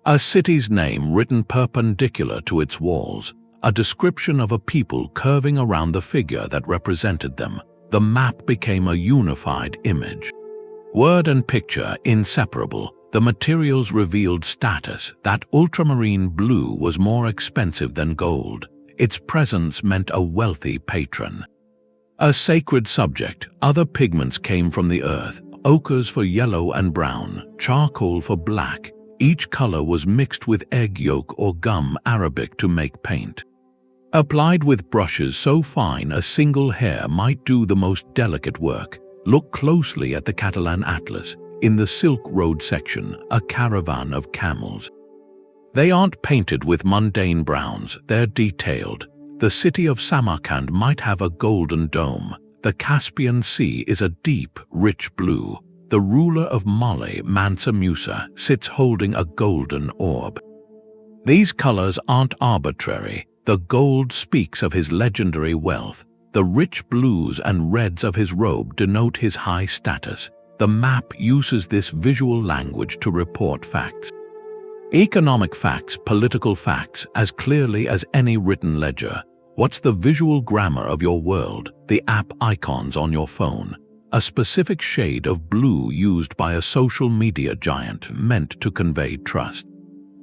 A city's name written perpendicular to its walls. A description of a people curving around the figure that represented them. The map became a unified image. Word and picture inseparable. The materials revealed status. That ultramarine blue was more expensive than gold. Its presence meant a wealthy patron. A sacred subject. Other pigments came from the earth. Ochres for yellow and brown, charcoal for black. Each color was mixed with egg yolk or gum arabic to make paint. Applied with brushes so fine a single hair might do the most delicate work. Look closely at the Catalan Atlas. In the Silk Road section, a caravan of camels. They aren't painted with mundane browns, they're detailed. The city of Samarkand might have a golden dome. The Caspian Sea is a deep, rich blue. The ruler of Mali, Mansa Musa, sits holding a golden orb. These colors aren't arbitrary. The gold speaks of his legendary wealth. The rich blues and reds of his robe denote his high status. The map uses this visual language to report facts. Economic facts, political facts, as clearly as any written ledger. What's the visual grammar of your world? The app icons on your phone. A specific shade of blue used by a social media giant meant to convey trust.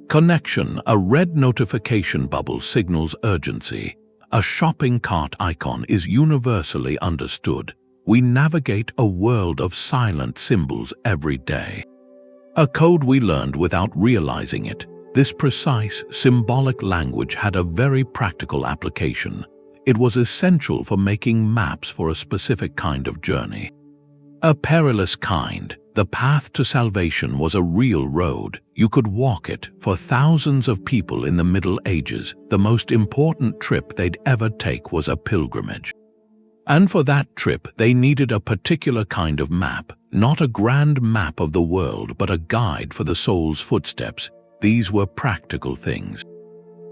Connection, a red notification bubble signals urgency. A shopping cart icon is universally understood. We navigate a world of silent symbols every day. A code we learned without realizing it. This precise, symbolic language had a very practical application. It was essential for making maps for a specific kind of journey. A perilous kind. The path to salvation was a real road. You could walk it. For thousands of people in the Middle Ages, the most important trip they'd ever take was a pilgrimage. And for that trip, they needed a particular kind of map, not a grand map of the world, but a guide for the soul's footsteps. These were practical things.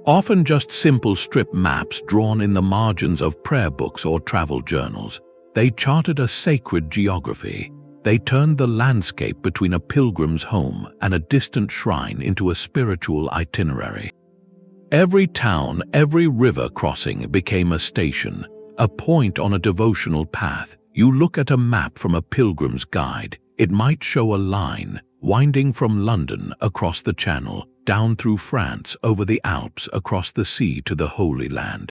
Often just simple strip maps drawn in the margins of prayer books or travel journals. They charted a sacred geography. They turned the landscape between a pilgrim's home and a distant shrine into a spiritual itinerary. Every town, every river crossing became a station, a point on a devotional path. You look at a map from a pilgrim's guide, it might show a line winding from London across the Channel, down through France, over the Alps, across the sea to the Holy Land.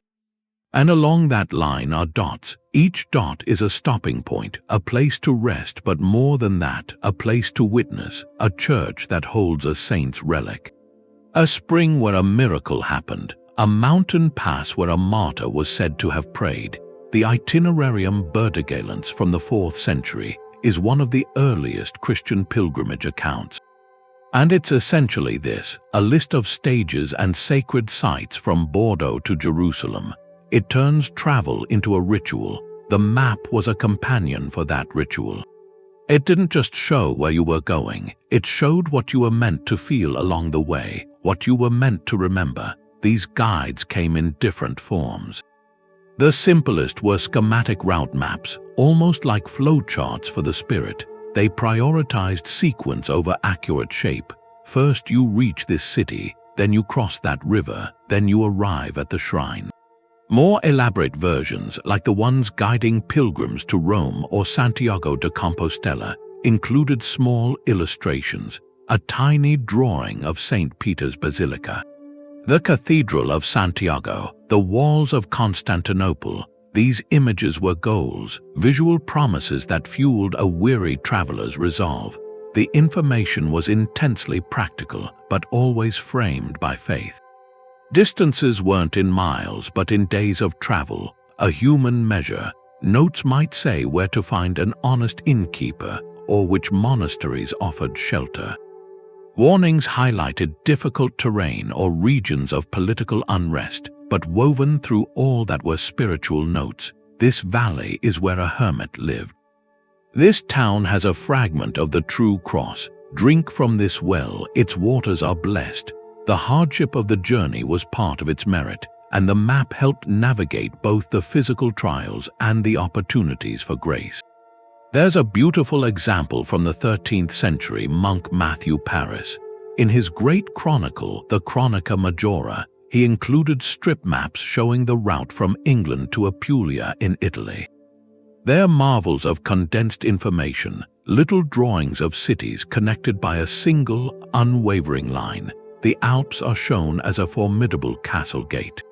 And along that line are dots. Each dot is a stopping point, a place to rest, but more than that, a place to witness, a church that holds a saint's relic. A spring where a miracle happened, a mountain pass where a martyr was said to have prayed. The Itinerarium Burdigalens from the 4th century is one of the earliest Christian pilgrimage accounts. And it's essentially this, a list of stages and sacred sites from Bordeaux to Jerusalem. It turns travel into a ritual. The map was a companion for that ritual. It didn't just show where you were going, it showed what you were meant to feel along the way, what you were meant to remember. These guides came in different forms. The simplest were schematic route maps, almost like flowcharts for the spirit. They prioritized sequence over accurate shape. First you reach this city, then you cross that river, then you arrive at the shrine. More elaborate versions, like the ones guiding pilgrims to Rome or Santiago de Compostela, included small illustrations, a tiny drawing of St. Peter's Basilica, the Cathedral of Santiago, the walls of Constantinople. These images were goals, visual promises that fueled a weary traveler's resolve. The information was intensely practical, but always framed by faith. Distances weren't in miles, but in days of travel, a human measure. Notes might say where to find an honest innkeeper or which monasteries offered shelter. Warnings highlighted difficult terrain or regions of political unrest, but woven through all that were spiritual notes. This valley is where a hermit lived. This town has a fragment of the true cross. Drink from this well, its waters are blessed. The hardship of the journey was part of its merit, and the map helped navigate both the physical trials and the opportunities for grace. There's a beautiful example from the 13th century monk Matthew Paris. In his great chronicle, the Chronica Majora, he included strip maps showing the route from England to Apulia in Italy. They're marvels of condensed information, little drawings of cities connected by a single, unwavering line. The Alps are shown as a formidable castle gate,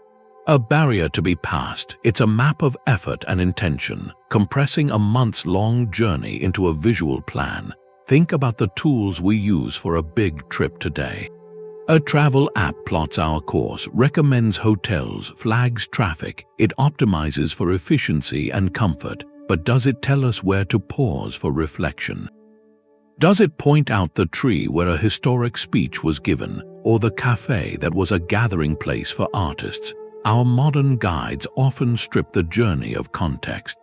a barrier to be passed. It's a map of effort and intention, compressing a months-long journey into a visual plan. Think about the tools we use for a big trip today. A travel app plots our course, recommends hotels, flags traffic. It optimizes for efficiency and comfort, but does it tell us where to pause for reflection? Does it point out the tree where a historic speech was given, or the cafe that was a gathering place for artists? Our modern guides often strip the journey of context.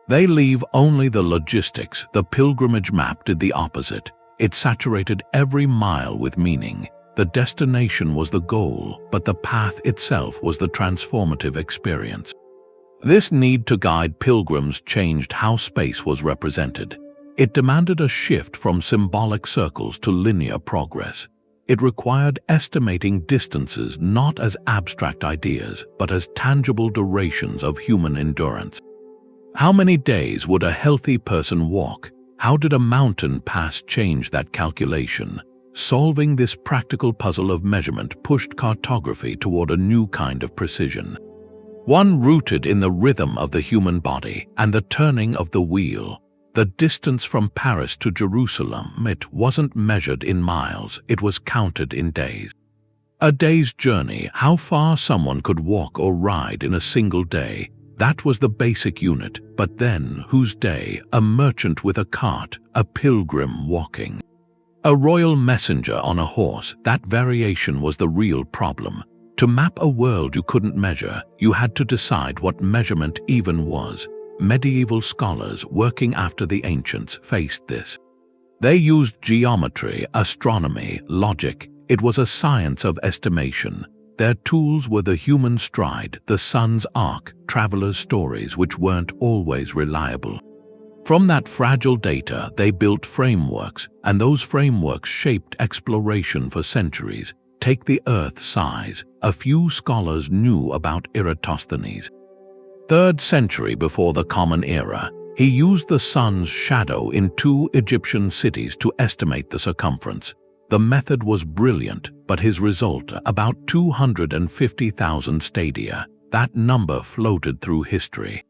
They leave only the logistics. The pilgrimage map did the opposite. It saturated every mile with meaning. The destination was the goal, but the path itself was the transformative experience. This need to guide pilgrims changed how space was represented. It demanded a shift from symbolic circles to linear progress. It required estimating distances not as abstract ideas, but as tangible durations of human endurance. How many days would a healthy person walk? How did a mountain pass change that calculation? Solving this practical puzzle of measurement pushed cartography toward a new kind of precision, one rooted in the rhythm of the human body and the turning of the wheel. The distance from Paris to Jerusalem, it wasn't measured in miles, it was counted in days. A day's journey, how far someone could walk or ride in a single day. That was the basic unit, but then, whose day? A merchant with a cart, a pilgrim walking. A royal messenger on a horse. That variation was the real problem. To map a world you couldn't measure, you had to decide what measurement even was. Medieval scholars working after the ancients faced this. They used geometry, astronomy, logic. It was a science of estimation. Their tools were the human stride, the sun's arc, travelers' stories which weren't always reliable. From that fragile data, they built frameworks, and those frameworks shaped exploration for centuries. Take the Earth's size. A few scholars knew about Eratosthenes. 3rd century before the Common Era, he used the sun's shadow in 2 Egyptian cities to estimate the circumference. The method was brilliant, but his result, about 250,000 stadia. That number floated through history.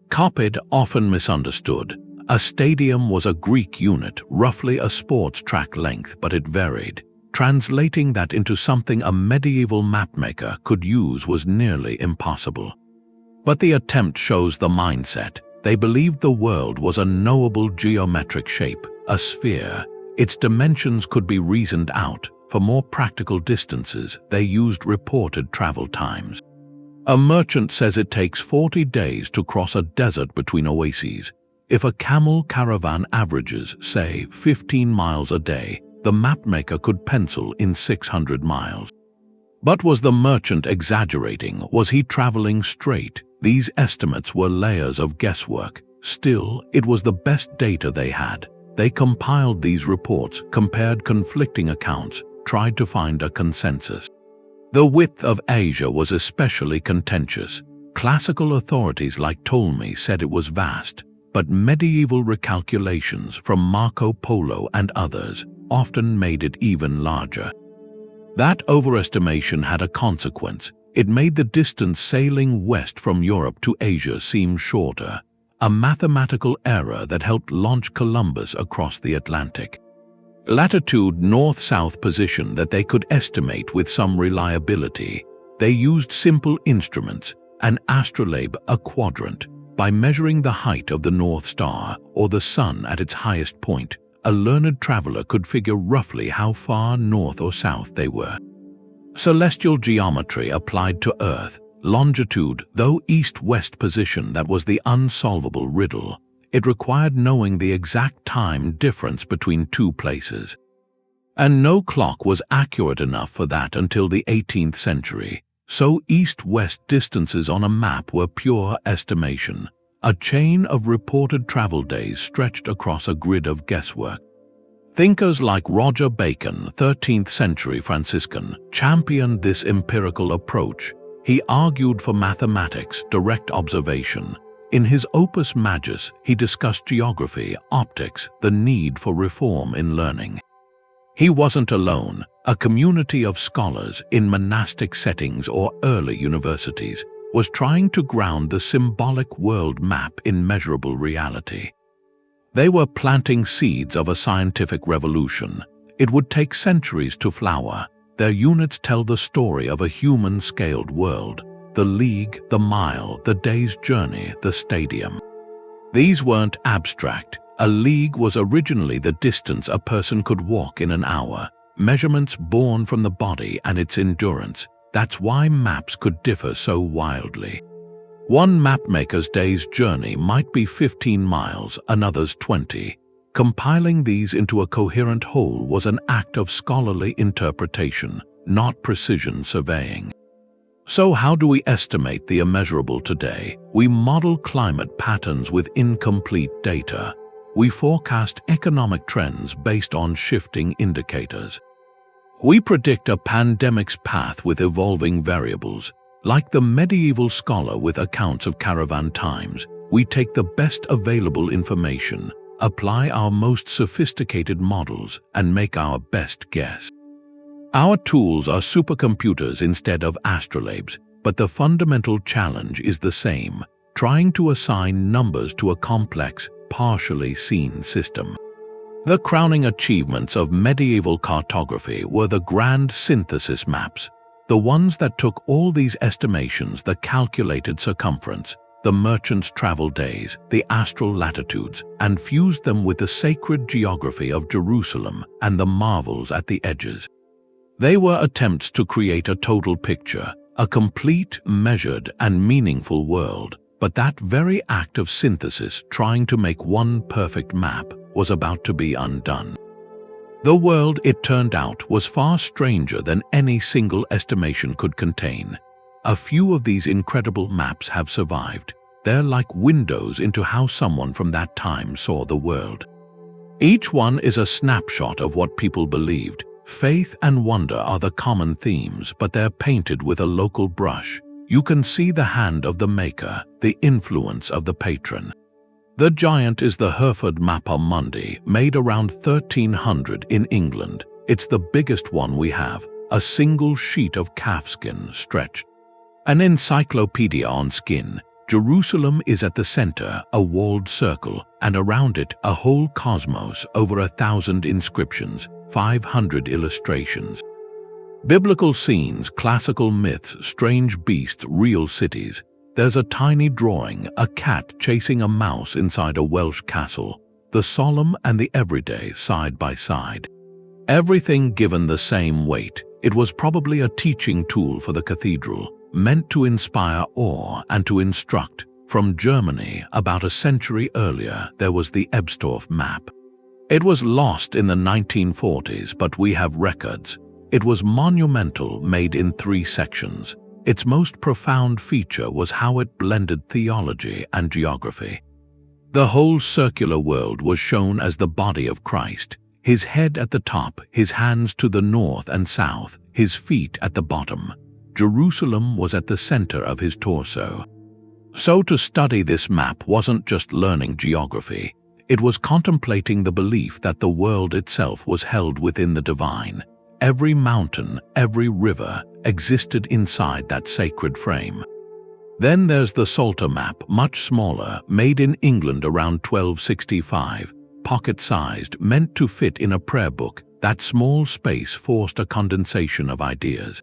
Copied, often misunderstood. A stadium was a Greek unit, roughly a sports track length, but it varied. Translating that into something a medieval mapmaker could use was nearly impossible. But the attempt shows the mindset. They believed the world was a knowable geometric shape, a sphere. Its dimensions could be reasoned out. For more practical distances, they used reported travel times. A merchant says it takes 40 days to cross a desert between oases. If a camel caravan averages, say, 15 miles a day, the mapmaker could pencil in 600 miles. But was the merchant exaggerating? Was he traveling straight? These estimates were layers of guesswork. Still, it was the best data they had. They compiled these reports, compared conflicting accounts, tried to find a consensus. The width of Asia was especially contentious. Classical authorities like Ptolemy said it was vast, but medieval recalculations from Marco Polo and others often made it even larger. That overestimation had a consequence. It made the distance sailing west from Europe to Asia seem shorter, a mathematical error that helped launch Columbus across the Atlantic. Latitude, north-south position that they could estimate with some reliability. They used simple instruments, an astrolabe, a quadrant. By measuring the height of the North Star or the sun at its highest point, a learned traveler could figure roughly how far north or south they were. Celestial geometry applied to Earth. Longitude, though east-west position, that was the unsolvable riddle. It required knowing the exact time difference between 2 places. And no clock was accurate enough for that until the 18th century. So east-west distances on a map were pure estimation, a chain of reported travel days stretched across a grid of guesswork. Thinkers like Roger Bacon, 13th century Franciscan, championed this empirical approach. He argued for mathematics, direct observation. In his Opus Majus, he discussed geography, optics, the need for reform in learning. He wasn't alone. A community of scholars in monastic settings or early universities was trying to ground the symbolic world map in measurable reality. They were planting seeds of a scientific revolution. It would take centuries to flower. Their units tell the story of a human-scaled world. The league, the mile, the day's journey, the stadium. These weren't abstract. A league was originally the distance a person could walk in an hour. Measurements born from the body and its endurance. That's why maps could differ so wildly. One mapmaker's day's journey might be 15 miles, another's 20. Compiling these into a coherent whole was an act of scholarly interpretation, not precision surveying. So how do we estimate the immeasurable today? We model climate patterns with incomplete data. We forecast economic trends based on shifting indicators. We predict a pandemic's path with evolving variables. Like the medieval scholar with accounts of caravan times, we take the best available information, apply our most sophisticated models, and make our best guess. Our tools are supercomputers instead of astrolabes, but the fundamental challenge is the same, trying to assign numbers to a complex, partially seen system. The crowning achievements of medieval cartography were the grand synthesis maps, the ones that took all these estimations, the calculated circumference, the merchants' travel days, the astral latitudes, and fused them with the sacred geography of Jerusalem and the marvels at the edges. They were attempts to create a total picture, a complete, measured, and meaningful world, but that very act of synthesis, trying to make one perfect map, was about to be undone. The world, it turned out, was far stranger than any single estimation could contain. A few of these incredible maps have survived. They're like windows into how someone from that time saw the world. Each one is a snapshot of what people believed. Faith and wonder are the common themes, but they're painted with a local brush. You can see the hand of the maker, the influence of the patron. The giant is the Hereford mappaemundi, made around 1300 in England. It's the biggest one we have, a single sheet of calfskin stretched. An encyclopedia on skin. Jerusalem is at the center, a walled circle, and around it a whole cosmos, over 1,000 inscriptions, 500 illustrations. Biblical scenes, classical myths, strange beasts, real cities. There's a tiny drawing, a cat chasing a mouse inside a Welsh castle, the solemn and the everyday side by side. Everything given the same weight. It was probably a teaching tool for the cathedral, meant to inspire awe and to instruct. From Germany, about a century earlier, there was the Ebstorf map. It was lost in the 1940s, but we have records. It was monumental, made in 3 sections. Its most profound feature was how it blended theology and geography. The whole circular world was shown as the body of Christ, his head at the top, his hands to the north and south, his feet at the bottom. Jerusalem was at the center of his torso. So to study this map wasn't just learning geography. It was contemplating the belief that the world itself was held within the divine. Every mountain, every river existed inside that sacred frame. Then there's the Psalter map, much smaller, made in England around 1265, pocket-sized, meant to fit in a prayer book. That small space forced a condensation of ideas.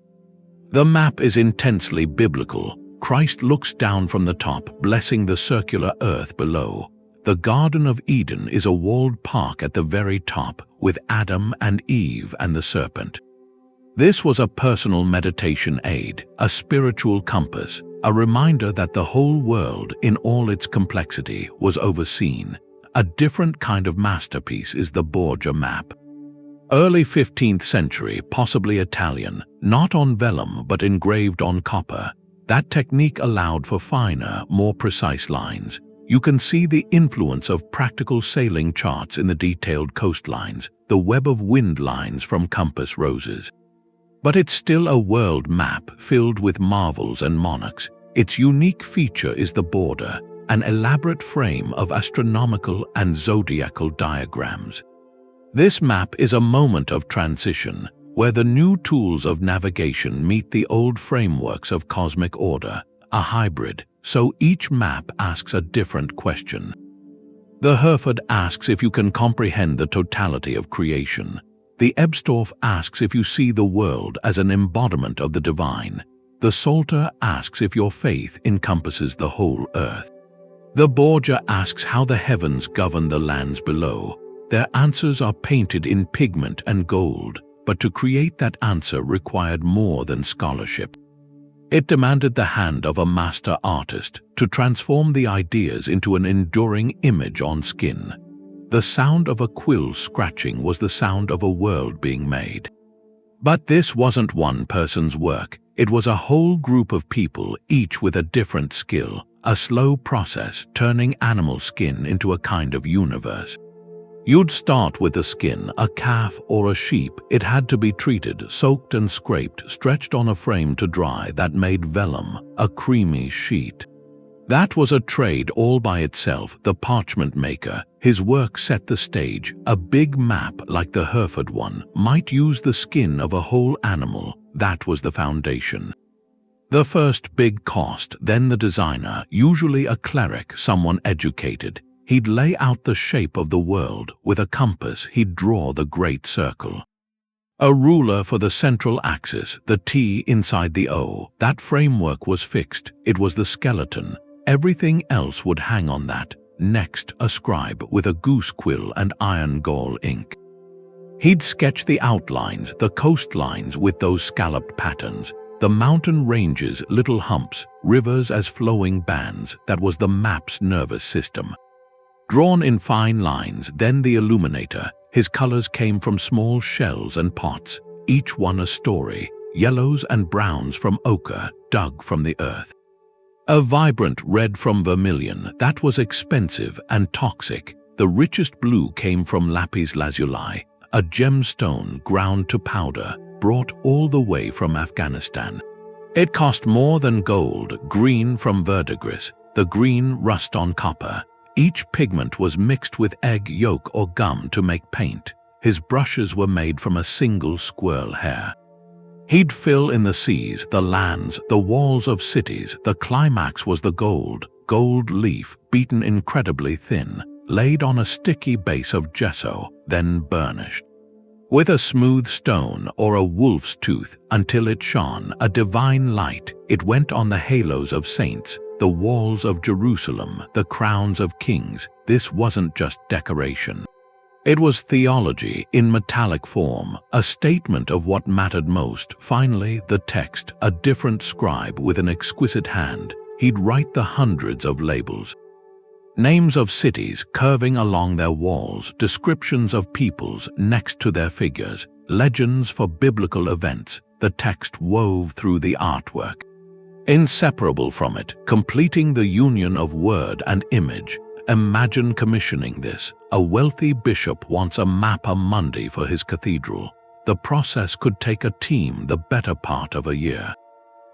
The map is intensely biblical. Christ looks down from the top, blessing the circular earth below. The Garden of Eden is a walled park at the very top, with Adam and Eve and the serpent. This was a personal meditation aid, a spiritual compass, a reminder that the whole world, in all its complexity, was overseen. A different kind of masterpiece is the Borgia map. Early 15th century, possibly Italian, not on vellum but engraved on copper. That technique allowed for finer, more precise lines. You can see the influence of practical sailing charts in the detailed coastlines, the web of wind lines from compass roses. But it's still a world map filled with marvels and monarchs. Its unique feature is the border, an elaborate frame of astronomical and zodiacal diagrams. This map is a moment of transition, where the new tools of navigation meet the old frameworks of cosmic order, a hybrid. So each map asks a different question. The Hereford asks if you can comprehend the totality of creation. The Ebstorf asks if you see the world as an embodiment of the divine. The Psalter asks if your faith encompasses the whole earth. The Borgia asks how the heavens govern the lands below. Their answers are painted in pigment and gold, but to create that answer required more than scholarship. It demanded the hand of a master artist to transform the ideas into an enduring image on skin. The sound of a quill scratching was the sound of a world being made. But this wasn't one person's work. It was a whole group of people, each with a different skill, a slow process turning animal skin into a kind of universe. You'd start with the skin, a calf or a sheep. It had to be treated, soaked and scraped, stretched on a frame to dry that made vellum, a creamy sheet. That was a trade all by itself. The parchment maker, his work set the stage. A big map like the Hereford one might use the skin of a whole animal. That was the foundation. The first big cost, then the designer, usually a cleric, someone educated. He'd lay out the shape of the world. With a compass, he'd draw the great circle. A ruler for the central axis, the T inside the O. That framework was fixed. It was the skeleton. Everything else would hang on that. Next, a scribe with a goose quill and iron gall ink. He'd sketch the outlines, the coastlines with those scalloped patterns, the mountain ranges, little humps, rivers as flowing bands. That was the map's nervous system. Drawn in fine lines, then the illuminator. His colors came from small shells and pots, each one a story, yellows and browns from ochre, dug from the earth. A vibrant red from vermilion, that was expensive and toxic. The richest blue came from lapis lazuli, a gemstone ground to powder, brought all the way from Afghanistan. It cost more than gold. Green from verdigris, the green rust on copper. Each pigment was mixed with egg yolk or gum to make paint. His brushes were made from a single squirrel hair. He'd fill in the seas, the lands, the walls of cities. The climax was the gold leaf, beaten incredibly thin, laid on a sticky base of gesso, then burnished with a smooth stone or a wolf's tooth until it shone a divine light. It went on the halos of saints, the walls of Jerusalem, the crowns of kings. This wasn't just decoration. It was theology in metallic form, a statement of what mattered most. Finally, the text, a different scribe with an exquisite hand. He'd write the hundreds of labels. Names of cities curving along their walls, descriptions of peoples next to their figures, legends for biblical events. The text wove through the artwork. Inseparable from it, completing the union of word and image. Imagine commissioning this. A wealthy bishop wants a mappaemundi for his cathedral. The process could take a team the better part of a year.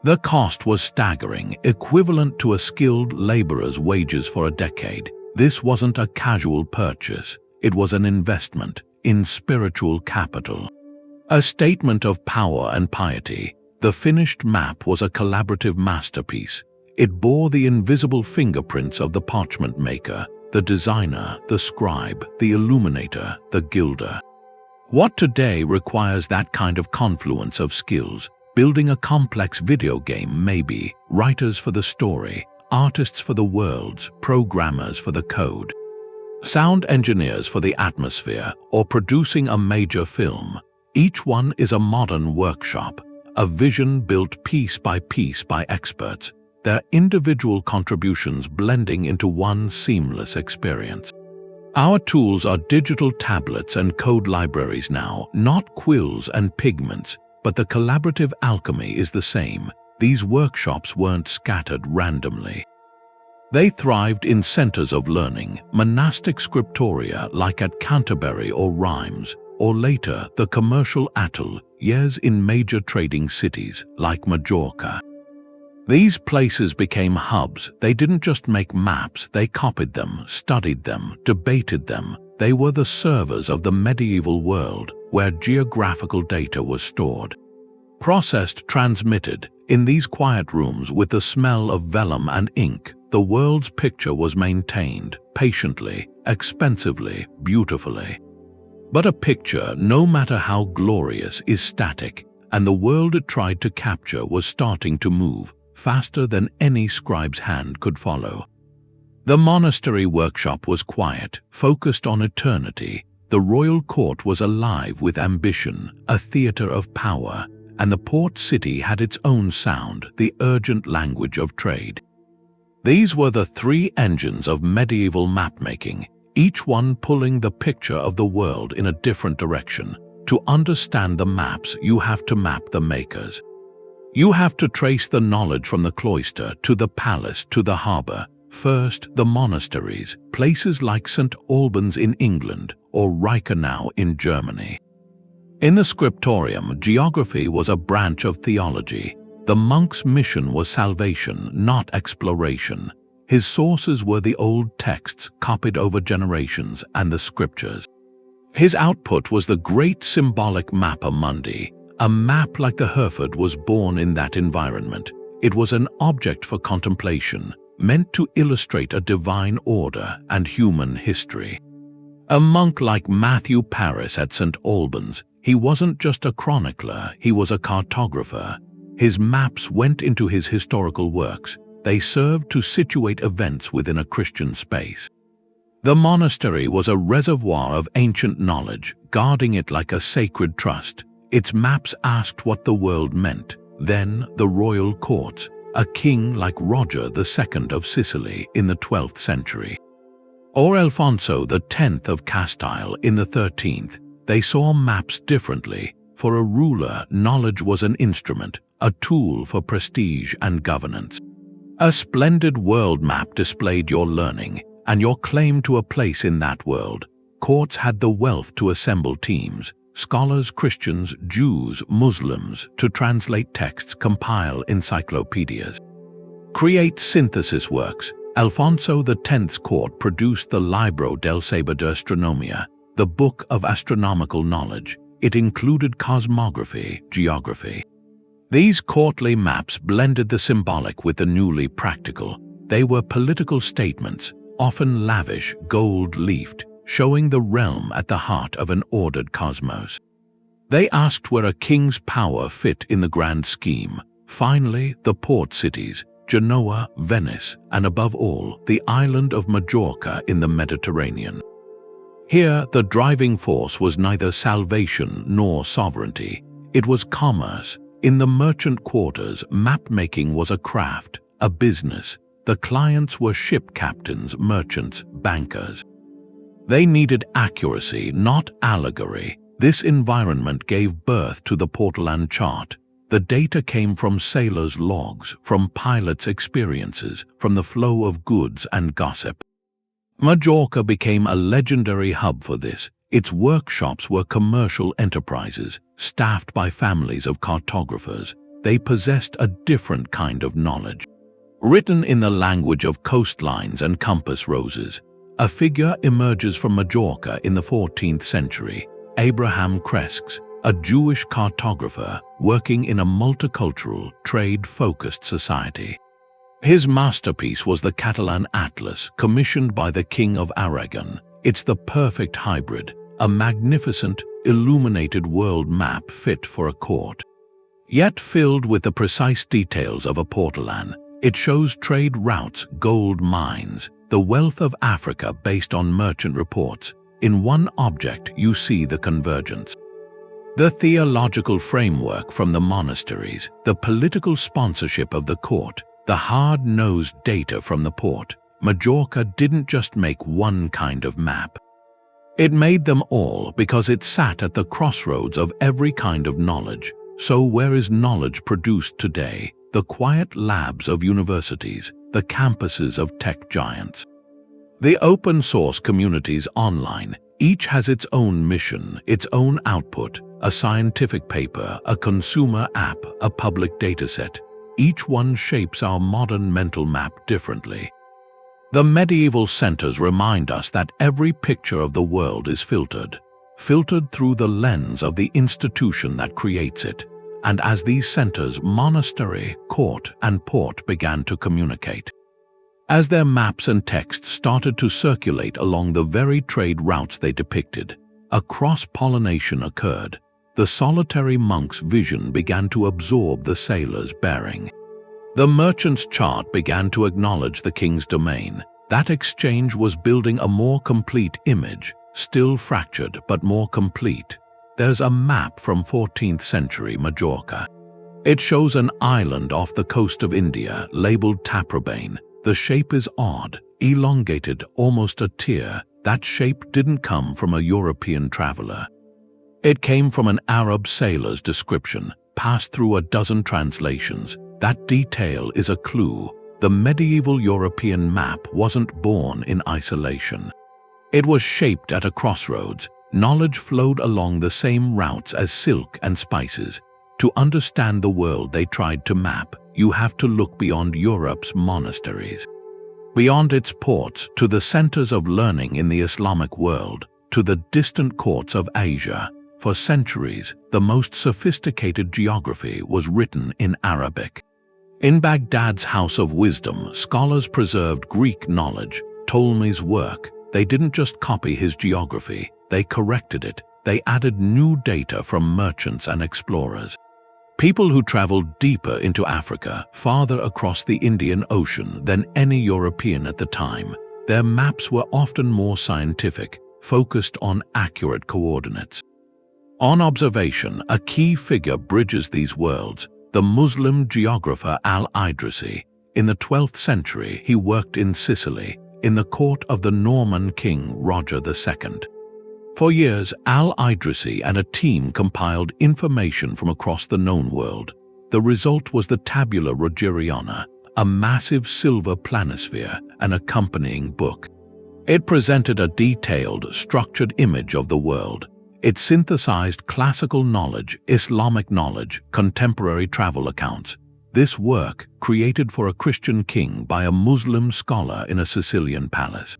The cost was staggering, equivalent to a skilled laborer's wages for a decade. This wasn't a casual purchase. It was an investment in spiritual capital. A statement of power and piety. The finished map was a collaborative masterpiece. It bore the invisible fingerprints of the parchment maker, the designer, the scribe, the illuminator, the gilder. What today requires that kind of confluence of skills? Building a complex video game, maybe. Writers for the story, artists for the worlds, programmers for the code, sound engineers for the atmosphere, or producing a major film. Each one is a modern workshop, a vision built piece by experts, their individual contributions blending into one seamless experience. Our tools are digital tablets and code libraries now, not quills and pigments, but the collaborative alchemy is the same. These workshops weren't scattered randomly. They thrived in centers of learning, monastic scriptoria like at Canterbury or Rheims, or later the commercial ateliers in major trading cities like Majorca. These places became hubs. They didn't just make maps, they copied them, studied them, debated them. They were the servers of the medieval world, where geographical data was stored, processed, transmitted. In these quiet rooms with the smell of vellum and ink, the world's picture was maintained, patiently, expensively, beautifully. But a picture, no matter how glorious, is static, and the world it tried to capture was starting to move, faster than any scribe's hand could follow. The monastery workshop was quiet, focused on eternity. The royal court was alive with ambition, a theater of power, and the port city had its own sound, the urgent language of trade. These were the three engines of medieval mapmaking, each one pulling the picture of the world in a different direction. To understand the maps, you have to map the makers. You have to trace the knowledge from the cloister to the palace to the harbor. First, the monasteries, places like St. Albans in England or Reichenau in Germany. In the scriptorium, geography was a branch of theology. The monk's mission was salvation, not exploration. His sources were the old texts copied over generations and the scriptures. His output was the great symbolic mappaemundi. A map like the Hereford was born in that environment. It was an object for contemplation, meant to illustrate a divine order and human history. A monk like Matthew Paris at St. Albans, he wasn't just a chronicler, he was a cartographer. His maps went into his historical works. they served to situate events within a Christian space. The monastery was a reservoir of ancient knowledge, guarding it like a sacred trust. Its maps asked what the world meant. Then the royal courts, a king like Roger II of Sicily in the 12th century, or Alfonso X of Castile in the 13th, they saw maps differently. For a ruler, knowledge was an instrument, a tool for prestige and governance. A splendid world map displayed your learning and your claim to a place in that world. Courts had the wealth to assemble teams, scholars, Christians, Jews, Muslims, to translate texts, compile encyclopedias, create synthesis works. Alfonso X's court produced the Libro del Saber de Astronomia, the Book of Astronomical Knowledge. It included cosmography, geography. These courtly maps blended the symbolic with the newly practical. They were political statements, often lavish, gold-leafed, showing the realm at the heart of an ordered cosmos. They asked where a king's power fit in the grand scheme. Finally, the port cities, Genoa, Venice, and above all, the island of Majorca in the Mediterranean. Here, the driving force was neither salvation nor sovereignty. It was commerce. In the merchant quarters, mapmaking was a craft, a business. The clients were ship captains, merchants, bankers. They needed accuracy, not allegory. This environment gave birth to the Portolan chart. The data came from sailors' logs, from pilots' experiences, from the flow of goods and gossip. Majorca became a legendary hub for this. Its workshops were commercial enterprises, staffed by families of cartographers. They possessed a different kind of knowledge. Written in the language of coastlines and compass roses, a figure emerges from Majorca in the 14th century, Abraham Cresques, a Jewish cartographer working in a multicultural, trade-focused society. His masterpiece was the Catalan Atlas, commissioned by the King of Aragon. It's the perfect hybrid, a magnificent, illuminated world map fit for a court. Yet filled with the precise details of a Portolan, it shows trade routes, gold mines, the wealth of Africa based on merchant reports. In one object you see the convergence. The theological framework from the monasteries, the political sponsorship of the court, the hard-nosed data from the port. Majorca didn't just make one kind of map. It made them all because it sat at the crossroads of every kind of knowledge. So where is knowledge produced today? The quiet labs of universities, the campuses of tech giants. The open-source communities online, each has its own mission, its own output, a scientific paper, a consumer app, a public dataset. Each one shapes our modern mental map differently. The medieval centers remind us that every picture of the world is filtered through the lens of the institution that creates it. And as these centers, monastery, court, and port began to communicate, as their maps and texts started to circulate along the very trade routes they depicted, a cross-pollination occurred. The solitary monk's vision began to absorb the sailor's bearing. The merchant's chart began to acknowledge the king's domain. That exchange was building a more complete image, still fractured but more complete. There's a map from 14th century Majorca. It shows an island off the coast of India, labeled Taprobane. The shape is odd, elongated, almost a tear. That shape didn't come from a European traveler. It came from an Arab sailor's description, passed through a dozen translations. That detail is a clue. The medieval European map wasn't born in isolation. It was shaped at a crossroads. Knowledge flowed along the same routes as silk and spices. To understand the world they tried to map, you have to look beyond Europe's monasteries, beyond its ports, to the centers of learning in the Islamic world, to the distant courts of Asia. For centuries, the most sophisticated geography was written in Arabic. In Baghdad's House of Wisdom, scholars preserved Greek knowledge, Ptolemy's work. They didn't just copy his geography, they corrected it. They added new data from merchants and explorers. People who traveled deeper into Africa, farther across the Indian Ocean than any European at the time. Their maps were often more scientific, focused on accurate coordinates. On observation, a key figure bridges these worlds, the Muslim geographer al-Idrisi. In the 12th century, he worked in Sicily, in the court of the Norman king Roger II. For years, al-Idrisi and a team compiled information from across the known world. The result was the Tabula Rogeriana, a massive silver planisphere, an accompanying book. It presented a detailed, structured image of the world. It synthesized classical knowledge, Islamic knowledge, contemporary travel accounts. This work, created for a Christian king by a Muslim scholar in a Sicilian palace.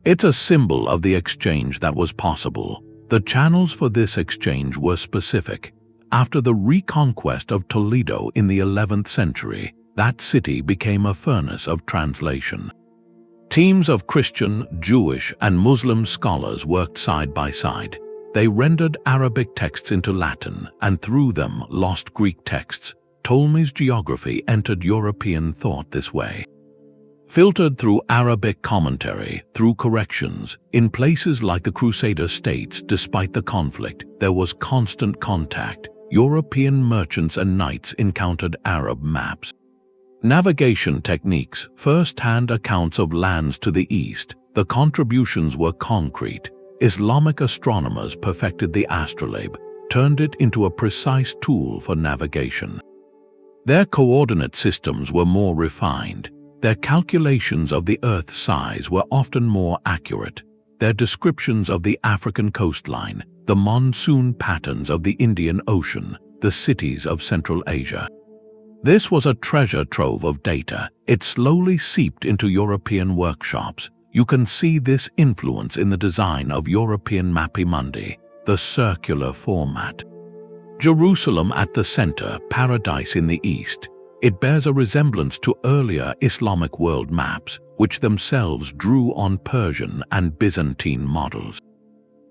It's a symbol of the exchange that was possible. The channels for this exchange were specific. After the reconquest of Toledo in the 11th century, that city became a furnace of translation. Teams of Christian, Jewish, and Muslim scholars worked side by side. They rendered Arabic texts into Latin, and through them lost Greek texts. Ptolemy's geography entered European thought this way. Filtered through Arabic commentary, through corrections, in places like the Crusader states, despite the conflict, there was constant contact. European merchants and knights encountered Arab maps. Navigation techniques, first-hand accounts of lands to the east. The contributions were concrete. Islamic astronomers perfected the astrolabe, turned it into a precise tool for navigation. Their coordinate systems were more refined. Their calculations of the Earth's size were often more accurate. Their descriptions of the African coastline, the monsoon patterns of the Indian Ocean, the cities of Central Asia. This was a treasure trove of data. It slowly seeped into European workshops. You can see this influence in the design of European mappaemundi, the circular format. Jerusalem at the center, paradise in the east. It bears a resemblance to earlier Islamic world maps, which themselves drew on Persian and Byzantine models.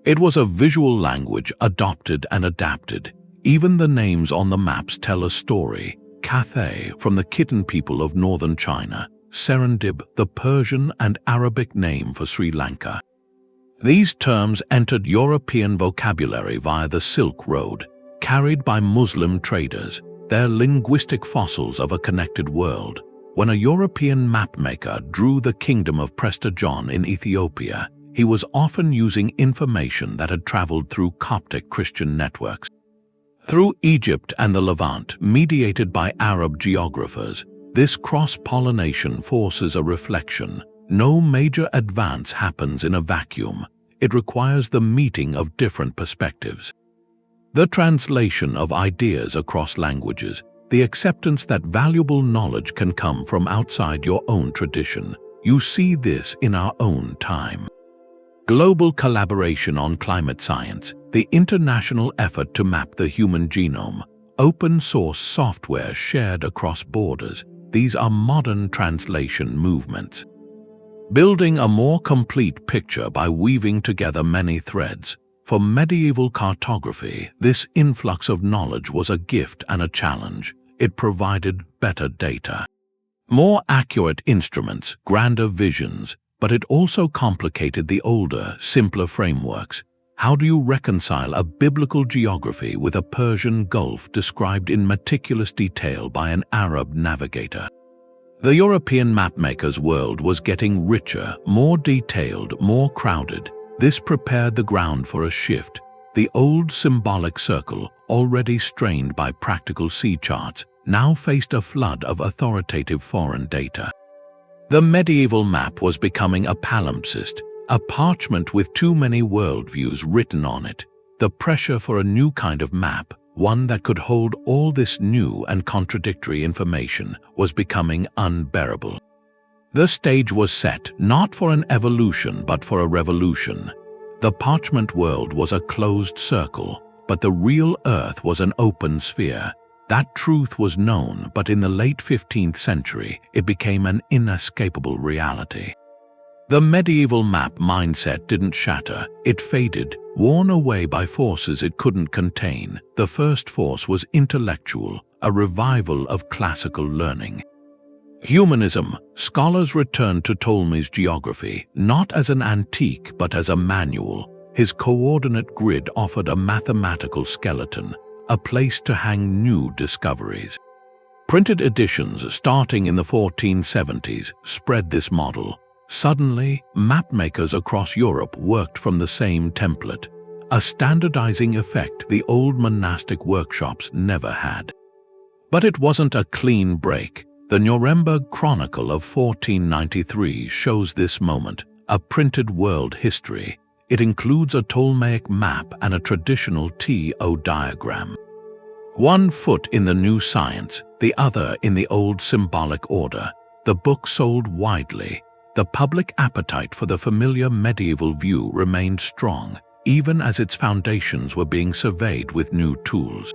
It was a visual language adopted and adapted. Even the names on the maps tell a story. Cathay from the Khitan people of northern China, Serendib, the Persian and Arabic name for Sri Lanka. These terms entered European vocabulary via the Silk Road, carried by Muslim traders. They're linguistic fossils of a connected world. When a European mapmaker drew the kingdom of Prester John in Ethiopia, he was often using information that had traveled through Coptic Christian networks. Through Egypt and the Levant, mediated by Arab geographers, this cross-pollination forces a reflection. No major advance happens in a vacuum. It requires the meeting of different perspectives. The translation of ideas across languages, the acceptance that valuable knowledge can come from outside your own tradition. You see this in our own time. Global collaboration on climate science, the international effort to map the human genome, open-source software shared across borders. These are modern translation movements. Building a more complete picture by weaving together many threads. For medieval cartography, this influx of knowledge was a gift and a challenge. It provided better data, more accurate instruments, grander visions, but it also complicated the older, simpler frameworks. How do you reconcile a biblical geography with a Persian Gulf described in meticulous detail by an Arab navigator? The European mapmaker's world was getting richer, more detailed, more crowded. This prepared the ground for a shift. The old symbolic circle, already strained by practical sea charts, now faced a flood of authoritative foreign data. The medieval map was becoming a palimpsest, a parchment with too many worldviews written on it. The pressure for a new kind of map, one that could hold all this new and contradictory information, was becoming unbearable. The stage was set, not for an evolution but for a revolution. The parchment world was a closed circle, but the real Earth was an open sphere. That truth was known, but in the late 15th century, it became an inescapable reality. The medieval map mindset didn't shatter, it faded, worn away by forces it couldn't contain. The first force was intellectual, a revival of classical learning. Humanism. Scholars returned to Ptolemy's geography, not as an antique but as a manual. His coordinate grid offered a mathematical skeleton, a place to hang new discoveries. Printed editions starting in the 1470s spread this model. Suddenly, mapmakers across Europe worked from the same template, a standardizing effect the old monastic workshops never had. But it wasn't a clean break. The Nuremberg Chronicle of 1493 shows this moment, a printed world history. It includes a Ptolemaic map and a traditional TO diagram. One foot in the new science, the other in the old symbolic order. The book sold widely. The public appetite for the familiar medieval view remained strong, even as its foundations were being surveyed with new tools.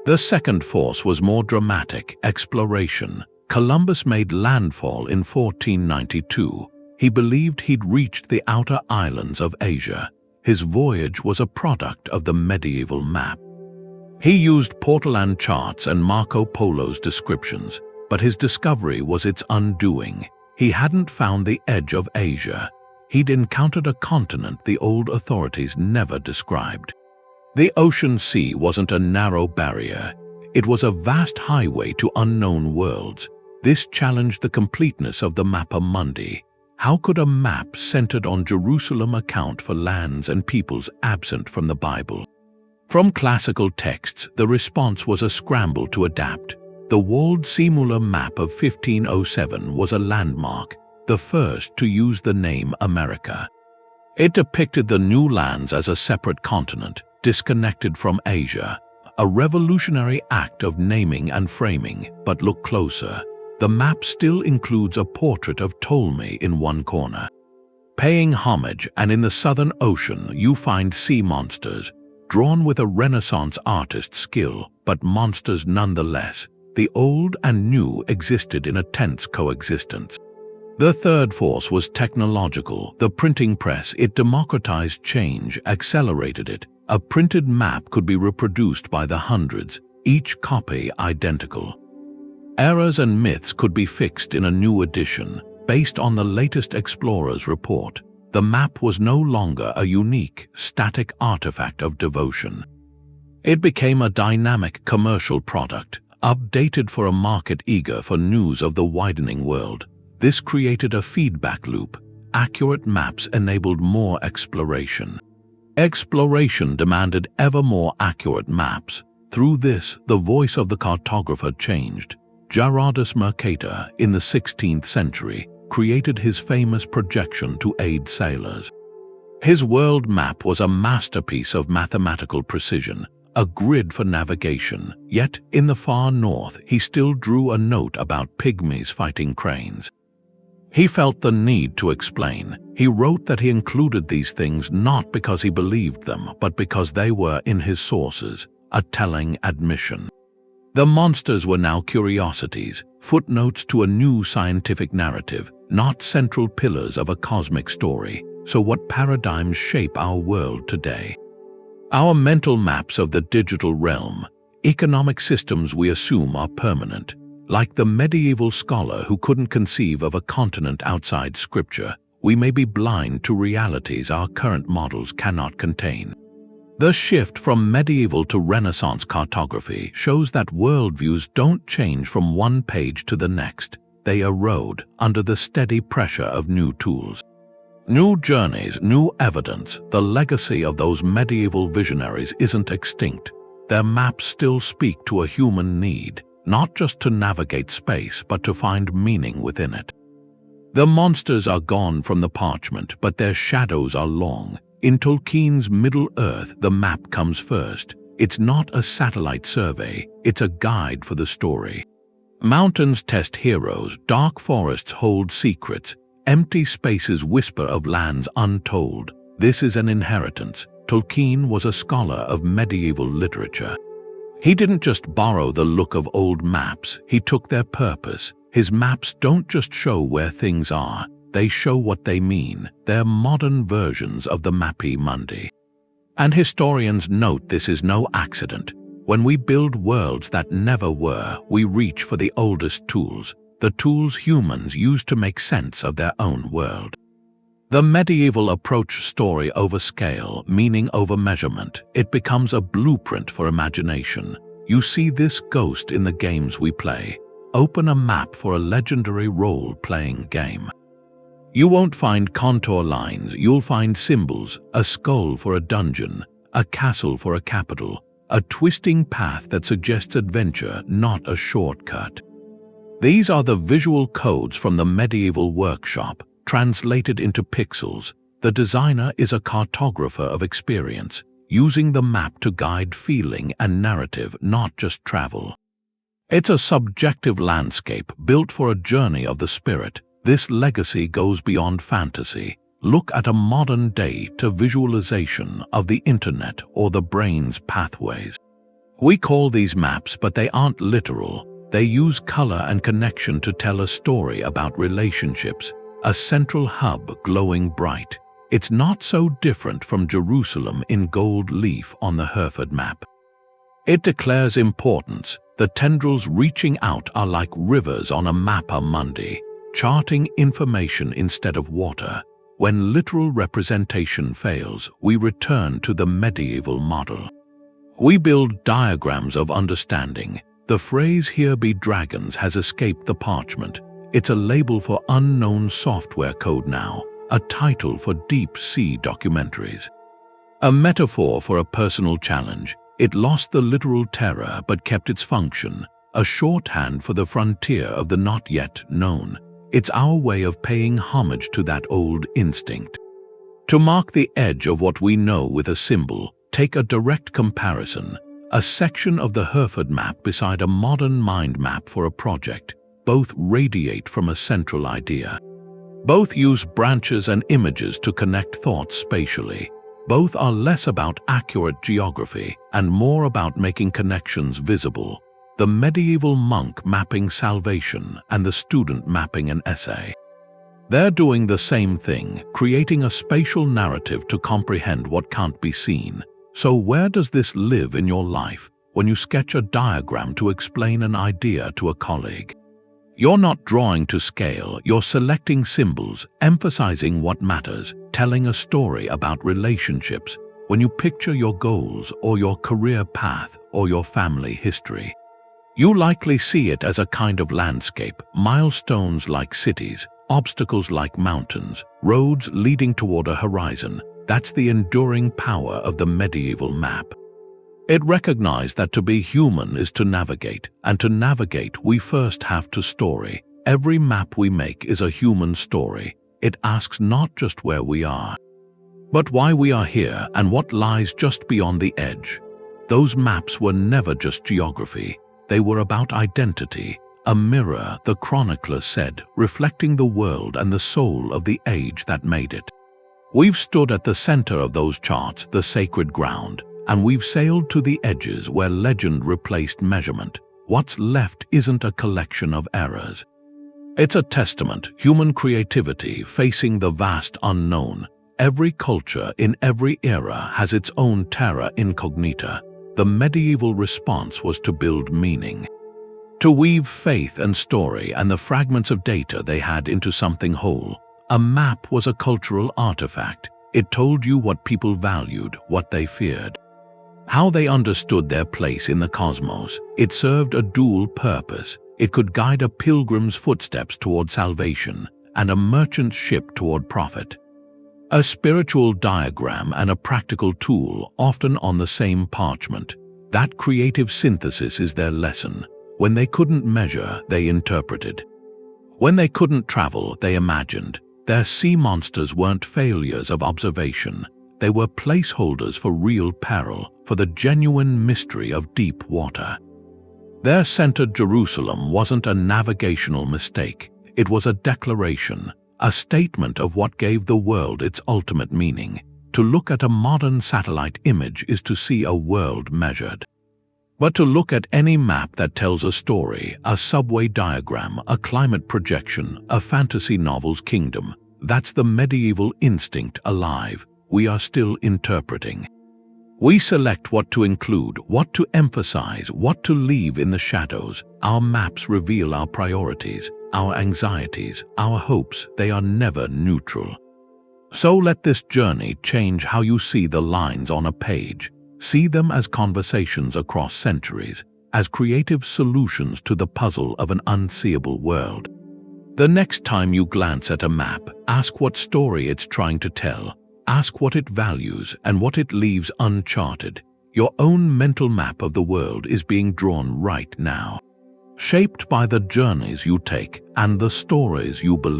The second force was more dramatic: exploration. Columbus made landfall in 1492. He believed he'd reached the outer islands of Asia. His voyage was a product of the medieval map. He used Portolan charts and Marco Polo's descriptions, but his discovery was its undoing. He hadn't found the edge of Asia. He'd encountered a continent the old authorities never described. The ocean sea wasn't a narrow barrier. It was a vast highway to unknown worlds. This challenged the completeness of the mappaemundi. How could a map centered on Jerusalem account for lands and peoples absent from the Bible? From classical texts, the response was a scramble to adapt. The walled Simula map of 1507 was a landmark, the first to use the name America. It depicted the new lands as a separate continent, disconnected from Asia, a revolutionary act of naming and framing. But look closer. The map still includes a portrait of Ptolemy in one corner. Paying homage, and in the Southern Ocean you find sea monsters, drawn with a Renaissance artist's skill, but monsters nonetheless. The old and new existed in a tense coexistence. The third force was technological. The printing press. It democratized change, accelerated it. A printed map could be reproduced by the hundreds, each copy identical. Errors and myths could be fixed in a new edition, based on the latest explorer's report. The map was no longer a unique, static artifact of devotion. It became a dynamic commercial product, updated for a market eager for news of the widening world. This created a feedback loop. Accurate maps enabled more exploration. Exploration demanded ever more accurate maps. Through this, the voice of the cartographer changed. Gerardus Mercator, in the 16th century, created his famous projection to aid sailors. His world map was a masterpiece of mathematical precision, a grid for navigation. Yet, in the far north, he still drew a note about pygmies fighting cranes. He felt the need to explain. He wrote that he included these things not because he believed them, but because they were in his sources, a telling admission. The monsters were now curiosities, footnotes to a new scientific narrative, not central pillars of a cosmic story. So what paradigms shape our world today? Our mental maps of the digital realm, economic systems we assume are permanent. Like the medieval scholar who couldn't conceive of a continent outside scripture, we may be blind to realities our current models cannot contain. The shift from medieval to Renaissance cartography shows that worldviews don't change from one page to the next. They erode under the steady pressure of new tools. New journeys, new evidence. The legacy of those medieval visionaries isn't extinct. Their maps still speak to a human need, not just to navigate space, but to find meaning within it. The monsters are gone from the parchment, but their shadows are long. In Tolkien's Middle-earth, the map comes first. It's not a satellite survey, it's a guide for the story. Mountains test heroes, dark forests hold secrets, empty spaces whisper of lands untold. This is an inheritance. Tolkien was a scholar of medieval literature. He didn't just borrow the look of old maps, he took their purpose. His maps don't just show where things are, they show what they mean. They're modern versions of the mappaemundi. And historians note this is no accident. When we build worlds that never were, we reach for the oldest tools, the tools humans used to make sense of their own world. The medieval approach story over scale, meaning over measurement. It becomes a blueprint for imagination. You see this ghost in the games we play. Open a map for a legendary role-playing game. You won't find contour lines, you'll find symbols, a skull for a dungeon, a castle for a capital, a twisting path that suggests adventure, not a shortcut. These are the visual codes from the medieval workshop, translated into pixels. The designer is a cartographer of experience, using the map to guide feeling and narrative, not just travel. It's a subjective landscape built for a journey of the spirit. This legacy goes beyond fantasy. Look at a modern day to visualization of the internet or the brain's pathways. We call these maps, but they aren't literal. They use color and connection to tell a story about relationships, a central hub glowing bright. It's not so different from Jerusalem in gold leaf on the Hereford map. It declares importance. The tendrils reaching out are like rivers on a mappaemundi, charting information instead of water. When literal representation fails, we return to the medieval model. We build diagrams of understanding. The phrase "here be dragons" has escaped the parchment. It's a label for unknown software code now, a title for deep-sea documentaries. A metaphor for a personal challenge. It lost the literal terror but kept its function, a shorthand for the frontier of the not yet known. It's our way of paying homage to that old instinct. To mark the edge of what we know with a symbol, take a direct comparison. A section of the Hereford map beside a modern mind map for a project. Both radiate from a central idea. Both use branches and images to connect thoughts spatially. Both are less about accurate geography and more about making connections visible. The medieval monk mapping salvation and the student mapping an essay. They're doing the same thing, creating a spatial narrative to comprehend what can't be seen. So where does this live in your life when you sketch a diagram to explain an idea to a colleague? You're not drawing to scale, you're selecting symbols, emphasizing what matters, telling a story about relationships. When you picture your goals or your career path or your family history, you likely see it as a kind of landscape, milestones like cities, obstacles like mountains, roads leading toward a horizon. That's the enduring power of the medieval map. It recognized that to be human is to navigate, and to navigate we first have to story. Every map we make is a human story. It asks not just where we are, but why we are here and what lies just beyond the edge. Those maps were never just geography. They were about identity, a mirror, the chronicler said, reflecting the world and the soul of the age that made it. We've stood at the center of those charts, the sacred ground, and we've sailed to the edges where legend replaced measurement. What's left isn't a collection of errors. It's a testament, human creativity facing the vast unknown. Every culture in every era has its own terra incognita. The medieval response was to build meaning, to weave faith and story and the fragments of data they had into something whole. A map was a cultural artifact. It told you what people valued, what they feared, how they understood their place in the cosmos. It served a dual purpose. It could guide a pilgrim's footsteps toward salvation and a merchant's ship toward profit. A spiritual diagram and a practical tool, often on the same parchment. That creative synthesis is their lesson. When they couldn't measure, they interpreted. When they couldn't travel, they imagined. Their sea monsters weren't failures of observation. They were placeholders for real peril, for the genuine mystery of deep water. Their centered Jerusalem wasn't a navigational mistake. It was a declaration, a statement of what gave the world its ultimate meaning. To look at a modern satellite image is to see a world measured. But to look at any map that tells a story, a subway diagram, a climate projection, a fantasy novel's kingdom, that's the medieval instinct alive. We are still interpreting. We select what to include, what to emphasize, what to leave in the shadows. Our maps reveal our priorities, our anxieties, our hopes. They are never neutral. So let this journey change how you see the lines on a page. See them as conversations across centuries, as creative solutions to the puzzle of an unseeable world. The next time you glance at a map, ask what story it's trying to tell. Ask what it values and what it leaves uncharted. Your own mental map of the world is being drawn right now, shaped by the journeys you take and the stories you believe.